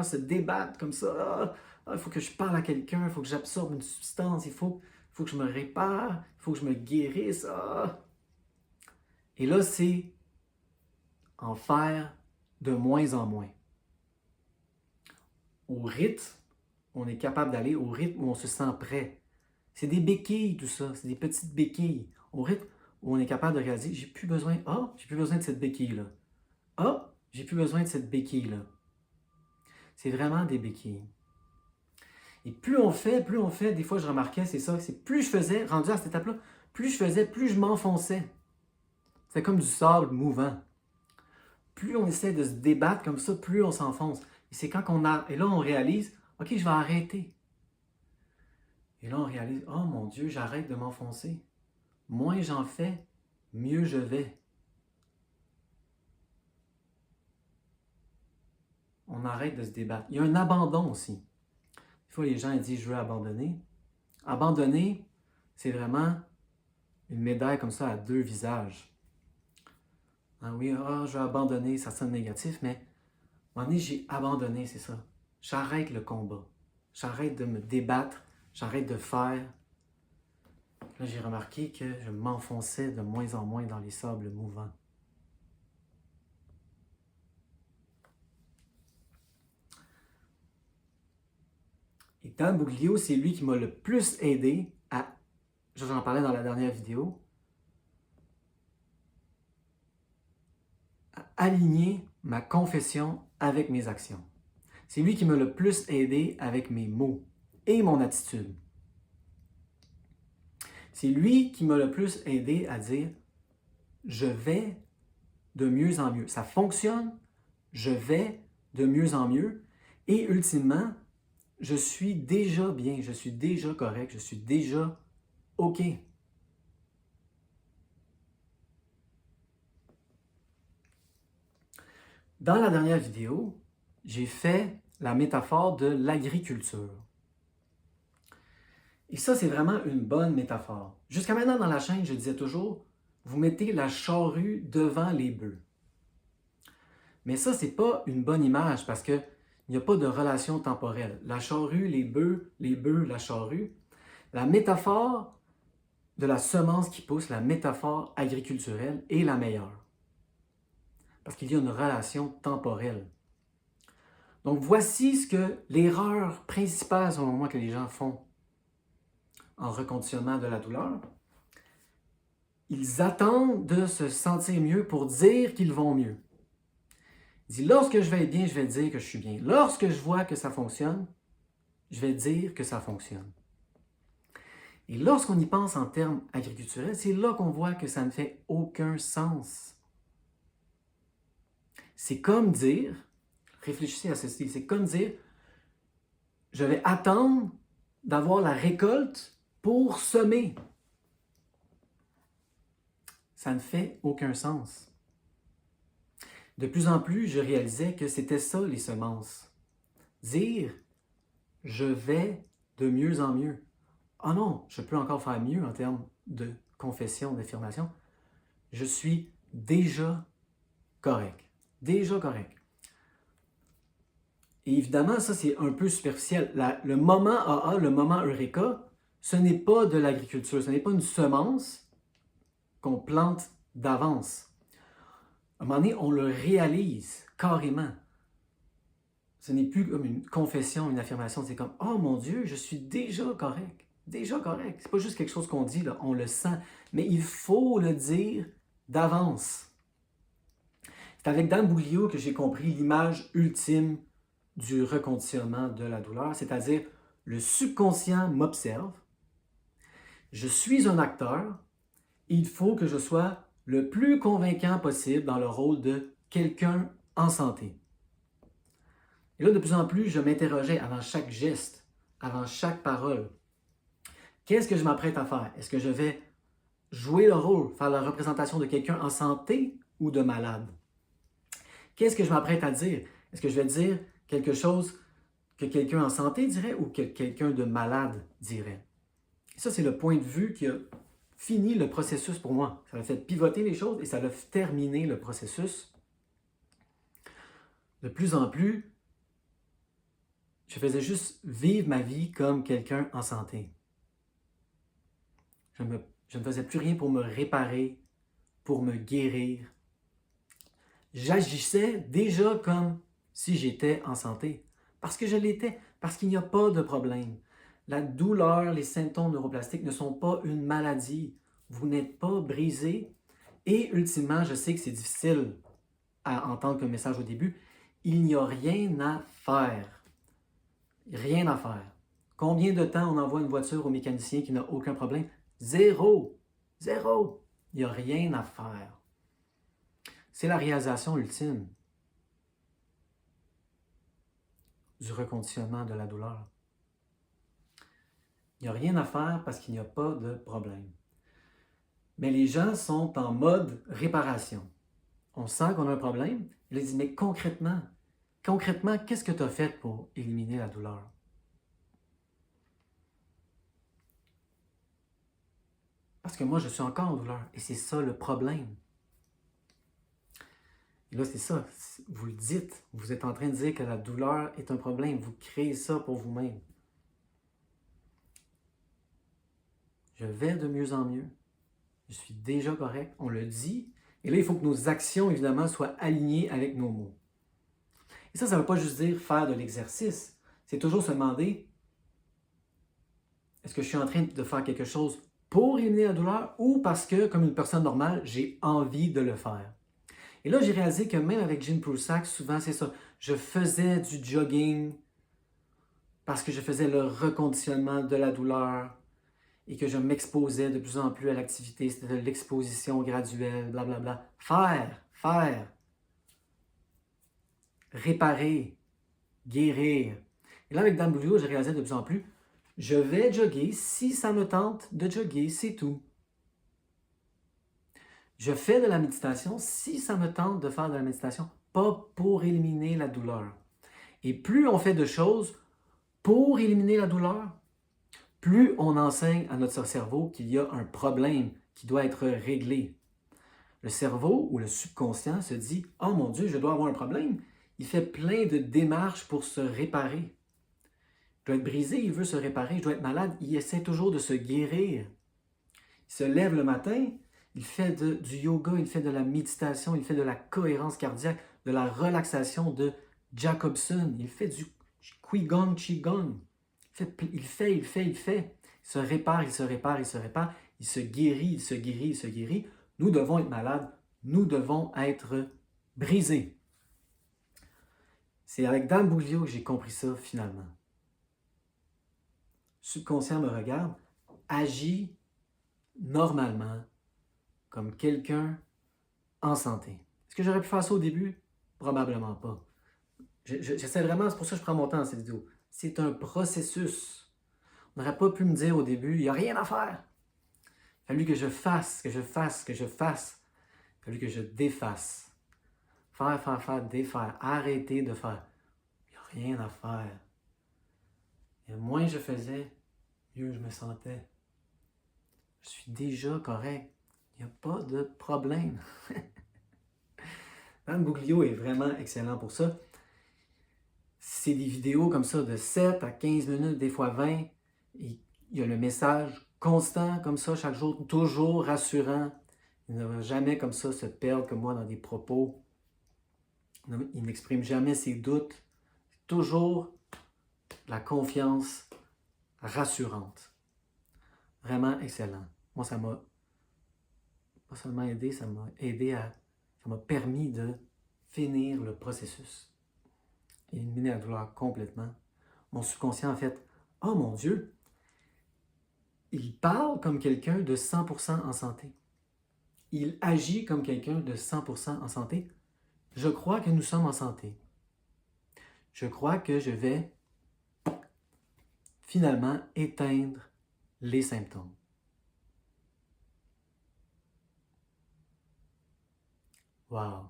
se débattre comme ça. Il faut que je parle à quelqu'un, il faut que j'absorbe une substance, il faut que je me répare, il faut que je me guérisse. Et là, c'est en faire de moins en moins. Au rythme, on est capable d'aller au rythme où on se sent prêt. C'est des béquilles, tout ça. C'est des petites béquilles. Au rythme où on est capable de réaliser, j'ai plus besoin de cette béquille-là. J'ai plus besoin de cette béquille-là. C'est vraiment des béquilles. Et plus on fait, des fois je remarquais, c'est ça, c'est plus je faisais, rendu à cette étape-là, plus je faisais, plus je m'enfonçais. C'est comme du sable mouvant. Plus on essaie de se débattre comme ça, plus on s'enfonce. Et c'est quand et là on réalise, OK, je vais arrêter. Et là on réalise, oh mon Dieu, j'arrête de m'enfoncer. Moins j'en fais, mieux je vais. On arrête de se débattre. Il y a un abandon aussi. Des fois, les gens disent « je veux abandonner ». Abandonner, c'est vraiment une médaille comme ça à deux visages. Oui, je vais abandonner, ça sonne négatif, mais à un moment donné, j'ai abandonné, c'est ça. J'arrête le combat. J'arrête de me débattre. J'arrête de faire. Là, j'ai remarqué que je m'enfonçais de moins en moins dans les sables mouvants. Et Dan Buglio, c'est lui qui m'a le plus aidé à, j'en parlais dans la dernière vidéo, à aligner ma confession avec mes actions. C'est lui qui m'a le plus aidé avec mes mots et mon attitude. C'est lui qui m'a le plus aidé à dire « je vais de mieux en mieux ». Ça fonctionne, je vais de mieux en mieux et ultimement, je suis déjà bien, je suis déjà correct, je suis déjà OK. Dans la dernière vidéo, j'ai fait la métaphore de l'agriculture. Et ça, c'est vraiment une bonne métaphore. Jusqu'à maintenant, dans la chaîne, je disais toujours, vous mettez la charrue devant les bœufs. Mais ça, c'est pas une bonne image parce qu'il n'y a pas de relation temporelle. La charrue, les bœufs, la charrue. La métaphore de la semence qui pousse, la métaphore agriculturelle est la meilleure. Parce qu'il y a une relation temporelle. Donc voici ce que l'erreur principale au moment que les gens font en reconditionnement de la douleur. Ils attendent de se sentir mieux pour dire qu'ils vont mieux. Il dit, lorsque je vais être bien, je vais dire que je suis bien. Lorsque je vois que ça fonctionne, je vais dire que ça fonctionne. Et lorsqu'on y pense en termes agriculturels, c'est là qu'on voit que ça ne fait aucun sens. C'est comme dire, réfléchissez à ceci, c'est comme dire, je vais attendre d'avoir la récolte pour semer. Ça ne fait aucun sens. De plus en plus, je réalisais que c'était ça les semences. Dire, je vais de mieux en mieux. Ah non, je peux encore faire mieux en termes de confession, d'affirmation. Je suis déjà correct. Déjà correct. Et évidemment, ça c'est un peu superficiel. Le moment AA, le moment Eureka, ce n'est pas de l'agriculture, ce n'est pas une semence qu'on plante d'avance. À un moment donné, on le réalise carrément. Ce n'est plus comme une confession, une affirmation. C'est comme, oh mon Dieu, je suis déjà correct. Déjà correct. C'est pas juste quelque chose qu'on dit, là, on le sent. Mais il faut le dire d'avance. C'est avec Dan Buglio que j'ai compris l'image ultime du reconditionnement de la douleur, c'est-à-dire le subconscient m'observe, je suis un acteur, il faut que je sois le plus convaincant possible dans le rôle de quelqu'un en santé. Et là, de plus en plus, je m'interrogeais avant chaque geste, avant chaque parole. Qu'est-ce que je m'apprête à faire? Est-ce que je vais jouer le rôle, faire la représentation de quelqu'un en santé ou de malade? Qu'est-ce que je m'apprête à dire? Est-ce que je vais dire quelque chose que quelqu'un en santé dirait ou que quelqu'un de malade dirait? Et ça, c'est le point de vue qui a fini le processus pour moi. Ça a fait pivoter les choses et ça a terminé le processus. De plus en plus, je faisais juste vivre ma vie comme quelqu'un en santé. Je ne faisais plus rien pour me réparer, pour me guérir. J'agissais déjà comme si j'étais en santé, parce que je l'étais, parce qu'il n'y a pas de problème. La douleur, les symptômes neuroplastiques ne sont pas une maladie. Vous n'êtes pas brisé. Et ultimement, je sais que c'est difficile à entendre comme message au début, il n'y a rien à faire. Rien à faire. Combien de temps on envoie une voiture au mécanicien qui n'a aucun problème? Zéro. Zéro. Il n'y a rien à faire. C'est la réalisation ultime du reconditionnement de la douleur. Il n'y a rien à faire parce qu'il n'y a pas de problème. Mais les gens sont en mode réparation. On sent qu'on a un problème. Ils disent, mais concrètement, qu'est-ce que tu as fait pour éliminer la douleur? Parce que moi, je suis encore en douleur. Et c'est ça le problème. Et là, c'est ça. Vous le dites. Vous êtes en train de dire que la douleur est un problème. Vous créez ça pour vous-même. Je vais de mieux en mieux. Je suis déjà correct. On le dit. Et là, il faut que nos actions, évidemment, soient alignées avec nos mots. Et ça ne veut pas juste dire faire de l'exercice. C'est toujours se demander, est-ce que je suis en train de faire quelque chose pour éliminer la douleur ou parce que, comme une personne normale, j'ai envie de le faire? Et là, j'ai réalisé que même avec Jim Prusak, souvent c'est ça. Je faisais du jogging parce que je faisais le reconditionnement de la douleur et que je m'exposais de plus en plus à l'activité. C'était de l'exposition graduelle, blablabla. Faire, réparer, guérir. Et là, avec Dan Buglio, j'ai réalisé de plus en plus, je vais jogger si ça me tente de jogger, c'est tout. Je fais de la méditation si ça me tente de faire de la méditation, pas pour éliminer la douleur. Et plus on fait de choses pour éliminer la douleur, plus on enseigne à notre cerveau qu'il y a un problème qui doit être réglé. Le cerveau ou le subconscient se dit « Oh mon Dieu, je dois avoir un problème ». Il fait plein de démarches pour se réparer. Je dois être brisé, il veut se réparer. Je dois être malade, il essaie toujours de se guérir. Il se lève le matin, il fait du yoga, il fait de la méditation, il fait de la cohérence cardiaque, de la relaxation de Jacobson. Il fait du Qigong. Il fait. Il se répare, il se répare. Il se guérit. Nous devons être malades. Nous devons être brisés. C'est avec Dan Buglio que j'ai compris ça finalement. Le subconscient me regarde, agit normalement comme quelqu'un en santé. Est-ce que j'aurais pu faire ça au début? Probablement pas. J'essaie vraiment, c'est pour ça que je prends mon temps dans cette vidéo. C'est un processus. On n'aurait pas pu me dire au début, il n'y a rien à faire. Il a fallu que je fasse. Il a fallu que je défasse. Faire, défaire. Arrêter de faire. Il n'y a rien à faire. Et moins je faisais, mieux je me sentais. Je suis déjà correct. Il n'y a pas de problème. Dan Buglio est vraiment excellent pour ça. C'est des vidéos comme ça de 7 à 15 minutes, des fois 20. Et il y a le message constant comme ça chaque jour, toujours rassurant. Il ne va jamais comme ça se perdre comme moi dans des propos. Il n'exprime jamais ses doutes. Toujours la confiance rassurante. Vraiment excellent. Moi, ça m'a pas seulement aidé, ça m'a permis de finir le processus. Éliminer la douleur complètement. Mon subconscient, en fait, oh mon Dieu, il parle comme quelqu'un de 100% en santé. Il agit comme quelqu'un de 100% en santé. Je crois que nous sommes en santé. je crois que je vais finalement éteindre les symptômes. Wow!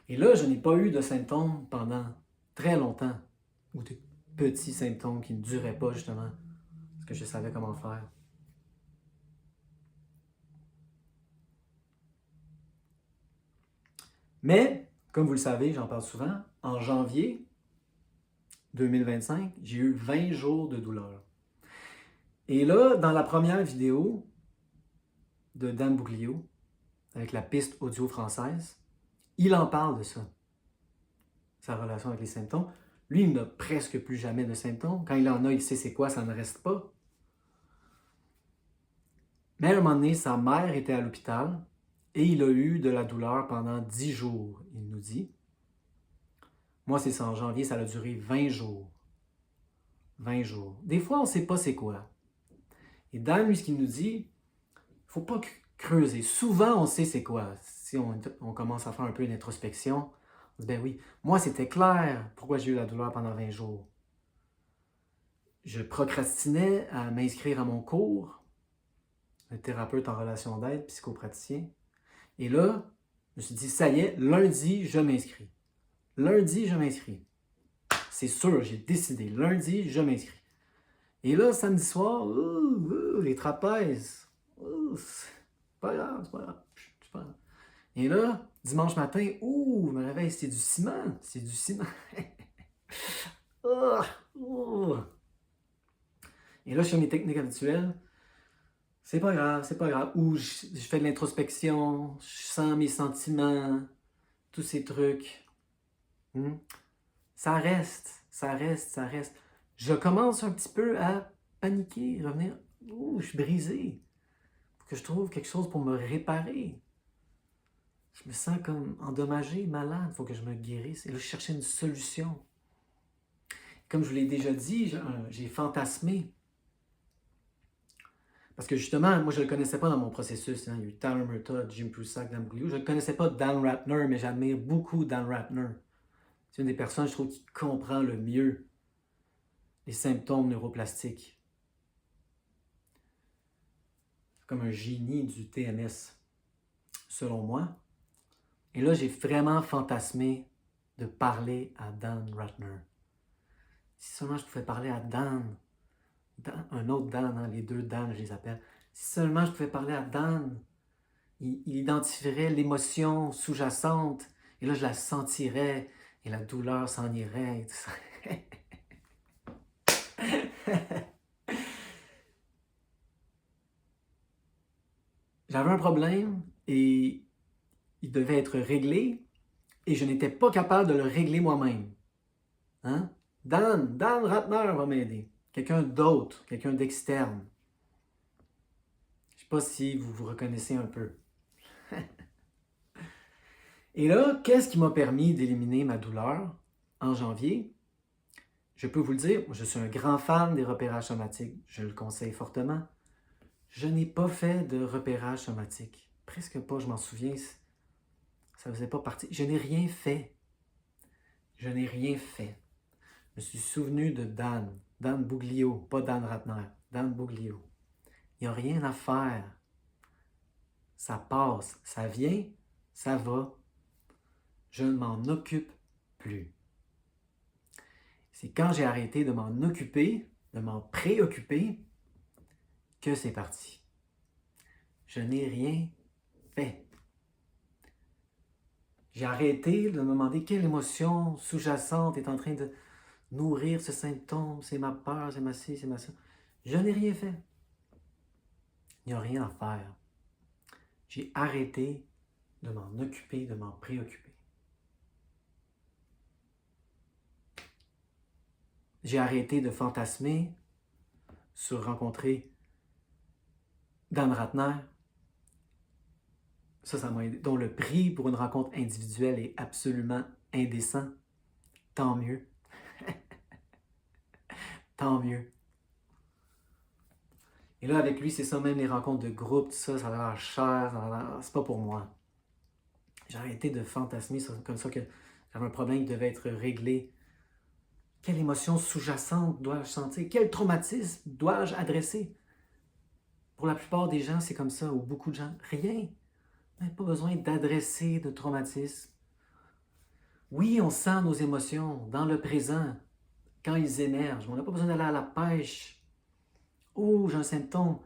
Et là, je n'ai pas eu de symptômes pendant très longtemps, ou des petits symptômes qui ne duraient pas justement, parce que je savais comment faire. Mais, comme vous le savez, j'en parle souvent, en janvier 2025, j'ai eu 20 jours de douleur. Et là, dans la première vidéo de Dan Bouglio, avec la piste audio française, il en parle de ça, sa relation avec les symptômes. Lui, il n'a presque plus jamais de symptômes. Quand il en a, il sait c'est quoi, ça ne reste pas. Mais à un moment donné, sa mère était à l'hôpital et il a eu de la douleur pendant 10 jours, il nous dit. Moi, c'est ça, en janvier, ça a duré 20 jours. 20 jours. Des fois, on ne sait pas c'est quoi. Et Dan, lui, ce qu'il nous dit, il ne faut pas creuser. Souvent, on sait c'est quoi. Si on commence à faire un peu une introspection, on dit, ben oui, moi, c'était clair pourquoi j'ai eu la douleur pendant 20 jours. Je procrastinais à m'inscrire à mon cours, un thérapeute en relation d'aide, psychopraticien. Et là, je me suis dit, ça y est, lundi, je m'inscris. Lundi, je m'inscris. C'est sûr, j'ai décidé. Lundi, je m'inscris. Et là, samedi soir, les trapèzes. C'est pas grave, c'est pas grave. C'est pas grave. Et là, dimanche matin, je me réveille, c'est du ciment. C'est du ciment. Et là, je fais mes techniques habituelles. C'est pas grave, c'est pas grave. Ou je fais de l'introspection, je sens mes sentiments, tous ces trucs. Ça reste, ça reste, ça reste. Je commence un petit peu à paniquer, revenir. Je suis brisé. Faut que je trouve quelque chose pour me réparer. Je me sens comme endommagé, malade. Il faut que je me guérisse. Et là, je cherchais une solution. Comme je vous l'ai déjà dit, j'ai fantasmé. Parce que justement, moi, je ne le connaissais pas dans mon processus. Il y a eu Tyler Murtaugh, Jim Prusak, Dan Bouglio. Je ne connaissais pas Dan Ratner, mais j'admire beaucoup Dan Ratner. C'est une des personnes, je trouve, qui comprend le mieux les symptômes neuroplastiques. C'est comme un génie du TMS, selon moi. Et là, j'ai vraiment fantasmé de parler à Dan Ratner. Si seulement je pouvais parler à Dan, un autre Dan, hein, les deux Dan, je les appelle. Si seulement je pouvais parler à Dan, il identifierait l'émotion sous-jacente, et là, je la sentirais, et la douleur s'en irait. Et tout ça. J'avais un problème, et il devait être réglé, et je n'étais pas capable de le régler moi-même. Hein? Dan Ratner va m'aider. Quelqu'un d'autre, quelqu'un d'externe. Je ne sais pas si vous vous reconnaissez un peu. Et là, qu'est-ce qui m'a permis d'éliminer ma douleur en janvier? Je peux vous le dire, je suis un grand fan des repérages somatiques. Je le conseille fortement. Je n'ai pas fait de repérage somatique. Presque pas, je m'en souviens. Ça ne faisait pas partie. Je n'ai rien fait. Je n'ai rien fait. Je me suis souvenu de Dan Bouglio, pas Dan Ratner, Dan Bouglio. Il n'y a rien à faire. Ça passe, ça vient, ça va. Je ne m'en occupe plus. C'est quand j'ai arrêté de m'en occuper, de m'en préoccuper, que c'est parti. Je n'ai rien fait. J'ai arrêté de me demander quelle émotion sous-jacente est en train de nourrir ce symptôme. C'est ma peur, c'est ma ci, c'est ma ça. Je n'ai rien fait. Il n'y a rien à faire. J'ai arrêté de m'en occuper, de m'en préoccuper. J'ai arrêté de fantasmer sur rencontrer Dan Ratner. Ça m'a aidé. Dont le prix pour une rencontre individuelle est absolument indécent. Tant mieux. tant mieux. Et là, avec lui, c'est ça, même les rencontres de groupe, tout ça, ça a l'air cher, c'est pas pour moi. J'ai arrêté de fantasmer comme ça que j'avais un problème qui devait être réglé. Quelle émotion sous-jacente dois-je sentir? Quel traumatisme dois-je adresser? Pour la plupart des gens, c'est comme ça, ou beaucoup de gens, rien. On n'a pas besoin d'adresser de traumatisme. Oui, on sent nos émotions dans le présent, quand ils émergent. On n'a pas besoin d'aller à la pêche. Oh, j'ai un symptôme.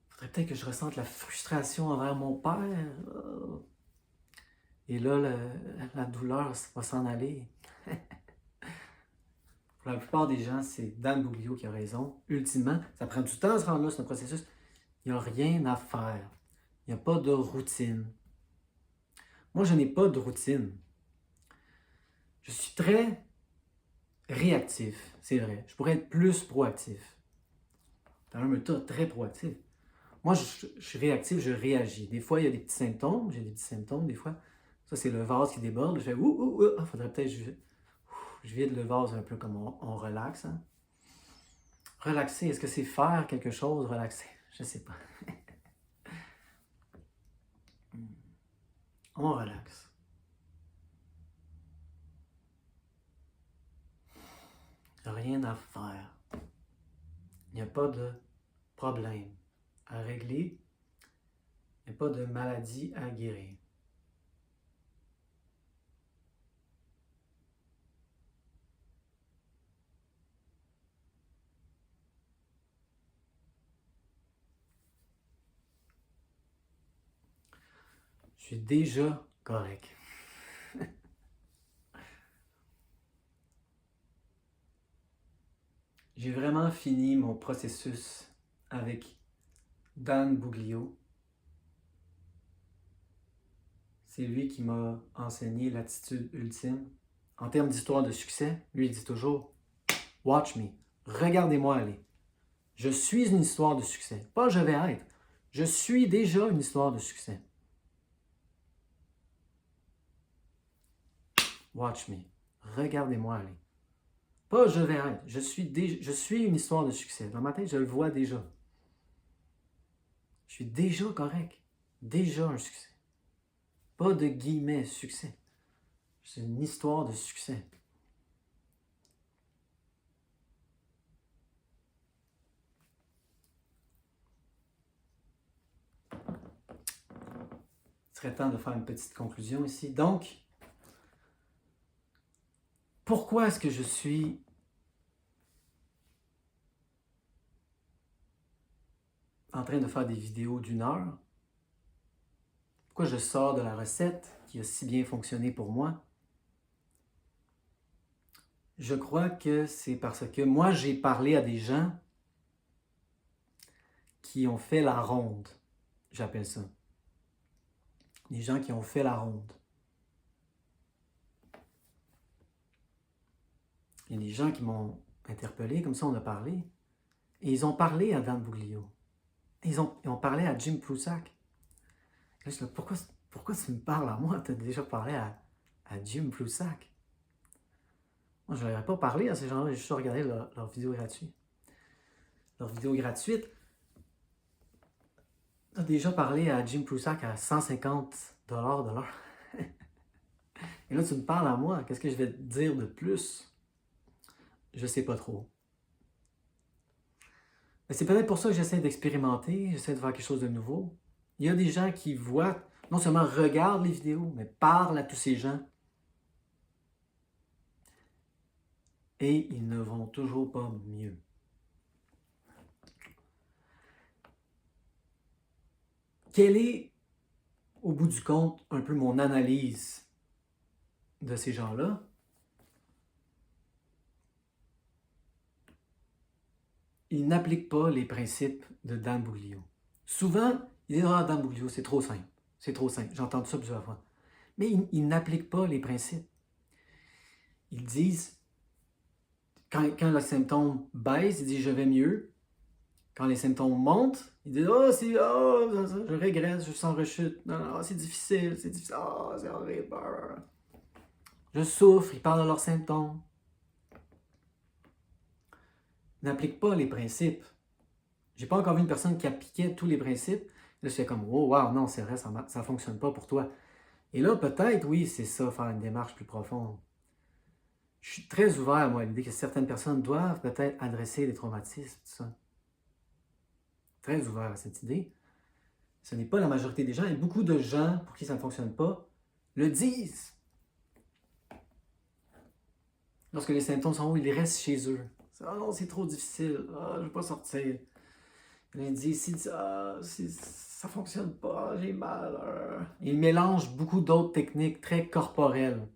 Il faudrait peut-être que je ressente la frustration envers mon père. Et là, la douleur va s'en aller. Pour la plupart des gens, c'est Dan Bouglio qui a raison. Ultimement, ça prend du temps à se rendre là, c'est un processus. Il n'y a rien à faire. Il n'y a pas de routine. Moi, je n'ai pas de routine. Je suis très réactif, c'est vrai. Je pourrais être plus proactif. Dans un méthode très proactif. Moi, je suis réactif, je réagis. Des fois, il y a des petits symptômes. J'ai des petits symptômes, des fois. Ça, c'est le vase qui déborde. Je fais ouh, ouh. Faudrait peut-être je vide le vase un peu comme on relaxe. Hein? Relaxer, est-ce que c'est faire quelque chose, relaxer? Je ne sais pas. On relaxe. Rien à faire. Il n'y a pas de problème à régler. Il n'y a pas de maladie à guérir. Je suis déjà correct. J'ai vraiment fini mon processus avec Dan Bouglio. C'est lui qui m'a enseigné l'attitude ultime. En termes d'histoire de succès, lui il dit toujours « Watch me, regardez-moi aller. Je suis une histoire de succès. Pas je vais être. Je suis déjà une histoire de succès. Watch me, regardez-moi aller. Pas je vais être. Je suis une histoire de succès. Dans ma tête, je le vois déjà. Je suis déjà correct. Déjà un succès. Pas de guillemets succès. C'est une histoire de succès. Il serait temps de faire une petite conclusion ici. Donc, pourquoi est-ce que je suis en train de faire des vidéos d'1 heure? Pourquoi je sors de la recette qui a si bien fonctionné pour moi? Je crois que c'est parce que moi, j'ai parlé à des gens qui ont fait la ronde, j'appelle ça. Des gens qui ont fait la ronde. Il y a des gens qui m'ont interpellé, comme ça on a parlé, et ils ont parlé à Dan Bouglio. Ils ont parlé à Jim Prusak. Là, je dis, pourquoi tu me parles à moi? Tu as déjà parlé à Jim Prusak. Moi, je ne leur ai pas parlé à ces gens-là, j'ai juste regardé leur vidéo gratuite. Leur vidéo gratuite, tu as déjà parlé à Jim Prusak à 150$ de l'heure. Et là, tu me parles à moi. Qu'est-ce que je vais te dire de plus? Je ne sais pas trop. Mais c'est peut-être pour ça que j'essaie d'expérimenter, j'essaie de faire quelque chose de nouveau. Il y a des gens qui voient, non seulement regardent les vidéos, mais parlent à tous ces gens. Et ils ne vont toujours pas mieux. Quelle est, au bout du compte, un peu mon analyse de ces gens-là? Ils n'appliquent pas les principes de Dan Bouglio. Souvent, ils disent « Ah, Dan Bouglio, c'est trop simple. C'est trop simple. » J'ai entendu ça plusieurs fois. Mais ils n'appliquent pas les principes. Ils disent, quand le symptôme baisse, ils disent « Je vais mieux. » Quand les symptômes montent, ils disent « Oh, je régresse, je sens rechute. Non, c'est difficile, oh, c'est horrible. » Je souffre, ils parlent de leurs symptômes. n'applique pas les principes. J'ai pas encore vu une personne qui appliquait tous les principes. Là, je fais comme, oh, wow, non, c'est vrai, ça ne fonctionne pas pour toi. Et là, peut-être, oui, c'est ça, faire une démarche plus profonde. Je suis très ouvert, moi, à l'idée que certaines personnes doivent peut-être adresser les traumatismes, tout ça. Très ouvert à cette idée. Ce n'est pas la majorité des gens, et beaucoup de gens pour qui ça ne fonctionne pas le disent. Lorsque les symptômes sont où, ils restent chez eux. Ah non, c'est trop difficile. Ah, je ne veux pas sortir. Ils disent, ah, ça ne fonctionne pas, j'ai mal. Ils mélangent beaucoup d'autres techniques très corporelles.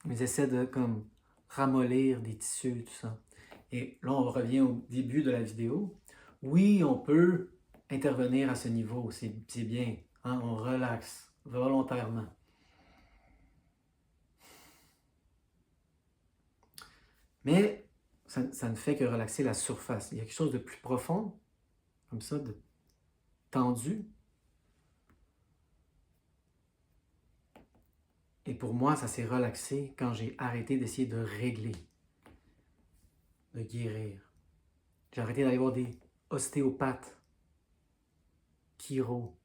Ils essaient de comme ramollir des tissus, tout ça. Et là, on revient au début de la vidéo. Oui, on peut intervenir à ce niveau, c'est bien. Hein? On relaxe volontairement. Mais ça ne fait que relaxer la surface. Il y a quelque chose de plus profond, comme ça, de tendu. Et pour moi, ça s'est relaxé quand j'ai arrêté d'essayer de régler, de guérir. J'ai arrêté d'aller voir des ostéopathes, chiro,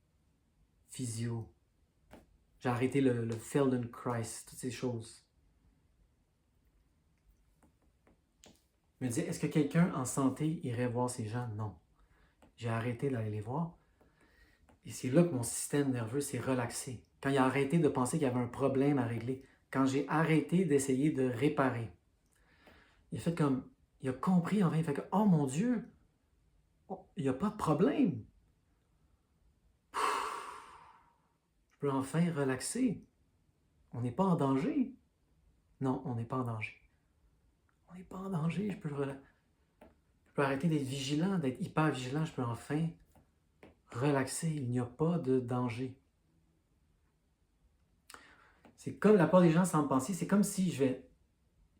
physio. J'ai arrêté le Feldenkrais, toutes ces choses. Je me disais, est-ce que quelqu'un en santé irait voir ces gens? Non. J'ai arrêté d'aller les voir. Et c'est là que mon système nerveux s'est relaxé. Quand il a arrêté de penser qu'il y avait un problème à régler. Quand j'ai arrêté d'essayer de réparer. Il a fait comme, il a compris enfin, il fait que, oh mon Dieu, il n'y a pas de problème. Je peux enfin relaxer. On n'est pas en danger. Non, on n'est pas en danger. On n'est pas en danger, je peux arrêter d'être vigilant, d'être hyper vigilant, je peux enfin relaxer, il n'y a pas de danger. C'est comme la plupart des gens semblent penser, c'est comme si je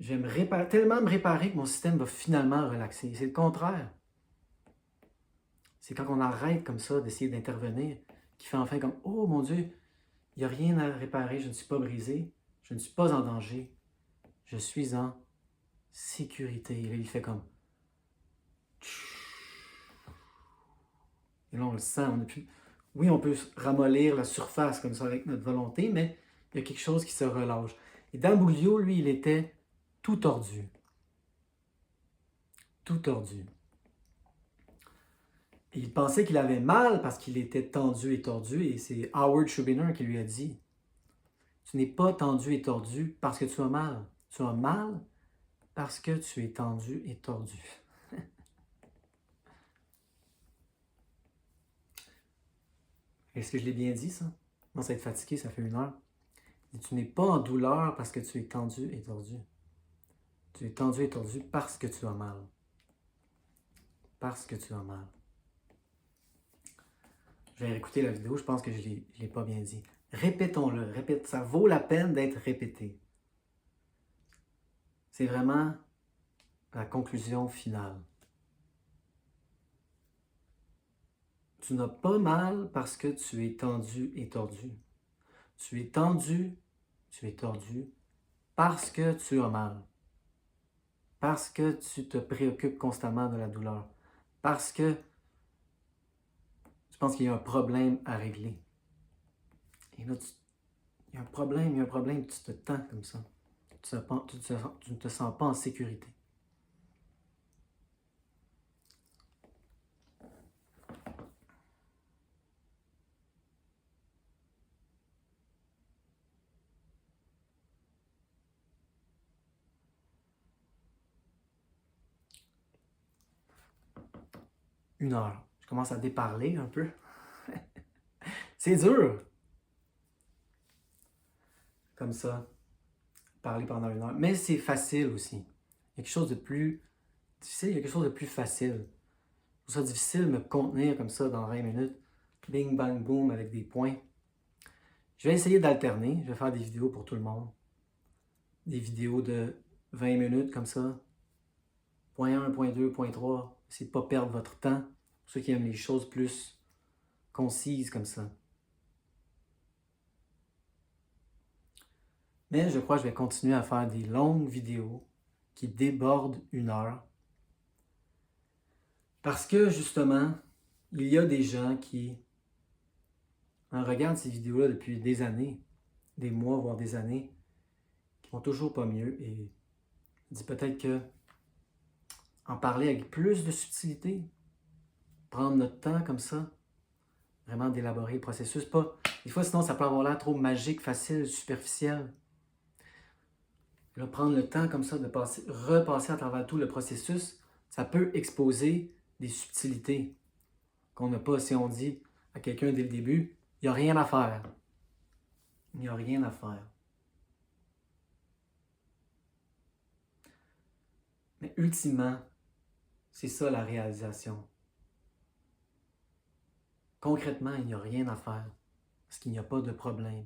vais me réparer, tellement me réparer que mon système va finalement relaxer. C'est le contraire. C'est quand on arrête comme ça d'essayer d'intervenir, qui fait enfin comme, oh mon Dieu, il n'y a rien à réparer, je ne suis pas brisé, je ne suis pas en danger, je suis en sécurité. Et là, il fait comme, et là, on le sent, on est plus... Oui, on peut ramollir la surface comme ça avec notre volonté, mais il y a quelque chose qui se relâche. Et Dan Buglio, lui, il était tout tordu. Tout tordu. Et il pensait qu'il avait mal parce qu'il était tendu et tordu, et c'est Howard Schubiner qui lui a dit, tu n'es pas tendu et tordu parce que tu as mal. Tu as mal parce que tu es tendu et tordu. Est-ce que je l'ai bien dit, ça? Non, ça va être fatigué, ça fait 1 heure. Et tu n'es pas en douleur parce que tu es tendu et tordu. Tu es tendu et tordu parce que tu as mal. Parce que tu as mal. Je vais réécouter la vidéo, je pense que je ne l'ai pas bien dit. Répétons-le, répète, ça vaut la peine d'être répété. C'est vraiment la conclusion finale. Tu n'as pas mal parce que tu es tendu et tordu. Tu es tendu, tu es tordu parce que tu as mal. Parce que tu te préoccupes constamment de la douleur. Parce que tu penses qu'il y a un problème à régler. Et là, il y a un problème, tu te tends comme ça. Tu ne te sens pas en sécurité. Une heure. Je commence à déparler un peu. C'est dur. Comme ça, parler pendant 1 heure. Mais c'est facile aussi. Il y a quelque chose de plus difficile, il y a quelque chose de plus facile. Je trouve ça difficile de me contenir comme ça dans 20 minutes. Bing, bang, boom avec des points. Je vais essayer d'alterner. Je vais faire des vidéos pour tout le monde. Des vidéos de 20 minutes comme ça. Point 1, point 2, point 3. Essayez de ne pas perdre votre temps. Pour ceux qui aiment les choses plus concises comme ça. Mais je crois que je vais continuer à faire des longues vidéos qui débordent 1 heure Parce que, justement, il y a des gens qui regardent ces vidéos-là depuis des années, des mois, voire des années, qui vont toujours pas mieux. Et je dis peut-être que en parler avec plus de subtilité, prendre notre temps comme ça, vraiment d'élaborer le processus. Pas, des fois, sinon, ça peut avoir l'air trop magique, facile, superficiel. Là, prendre le temps comme ça de repasser à travers tout le processus, ça peut exposer des subtilités qu'on n'a pas. Si on dit à quelqu'un dès le début, il n'y a rien à faire. Il n'y a rien à faire. Mais ultimement, c'est ça la réalisation. Concrètement, il n'y a rien à faire parce qu'il n'y a pas de problème.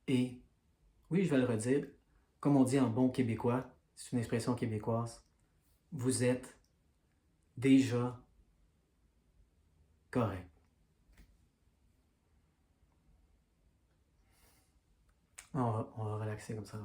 Et, oui, je vais le redire, comme on dit en bon québécois, c'est une expression québécoise, vous êtes déjà correct. On va relaxer comme ça.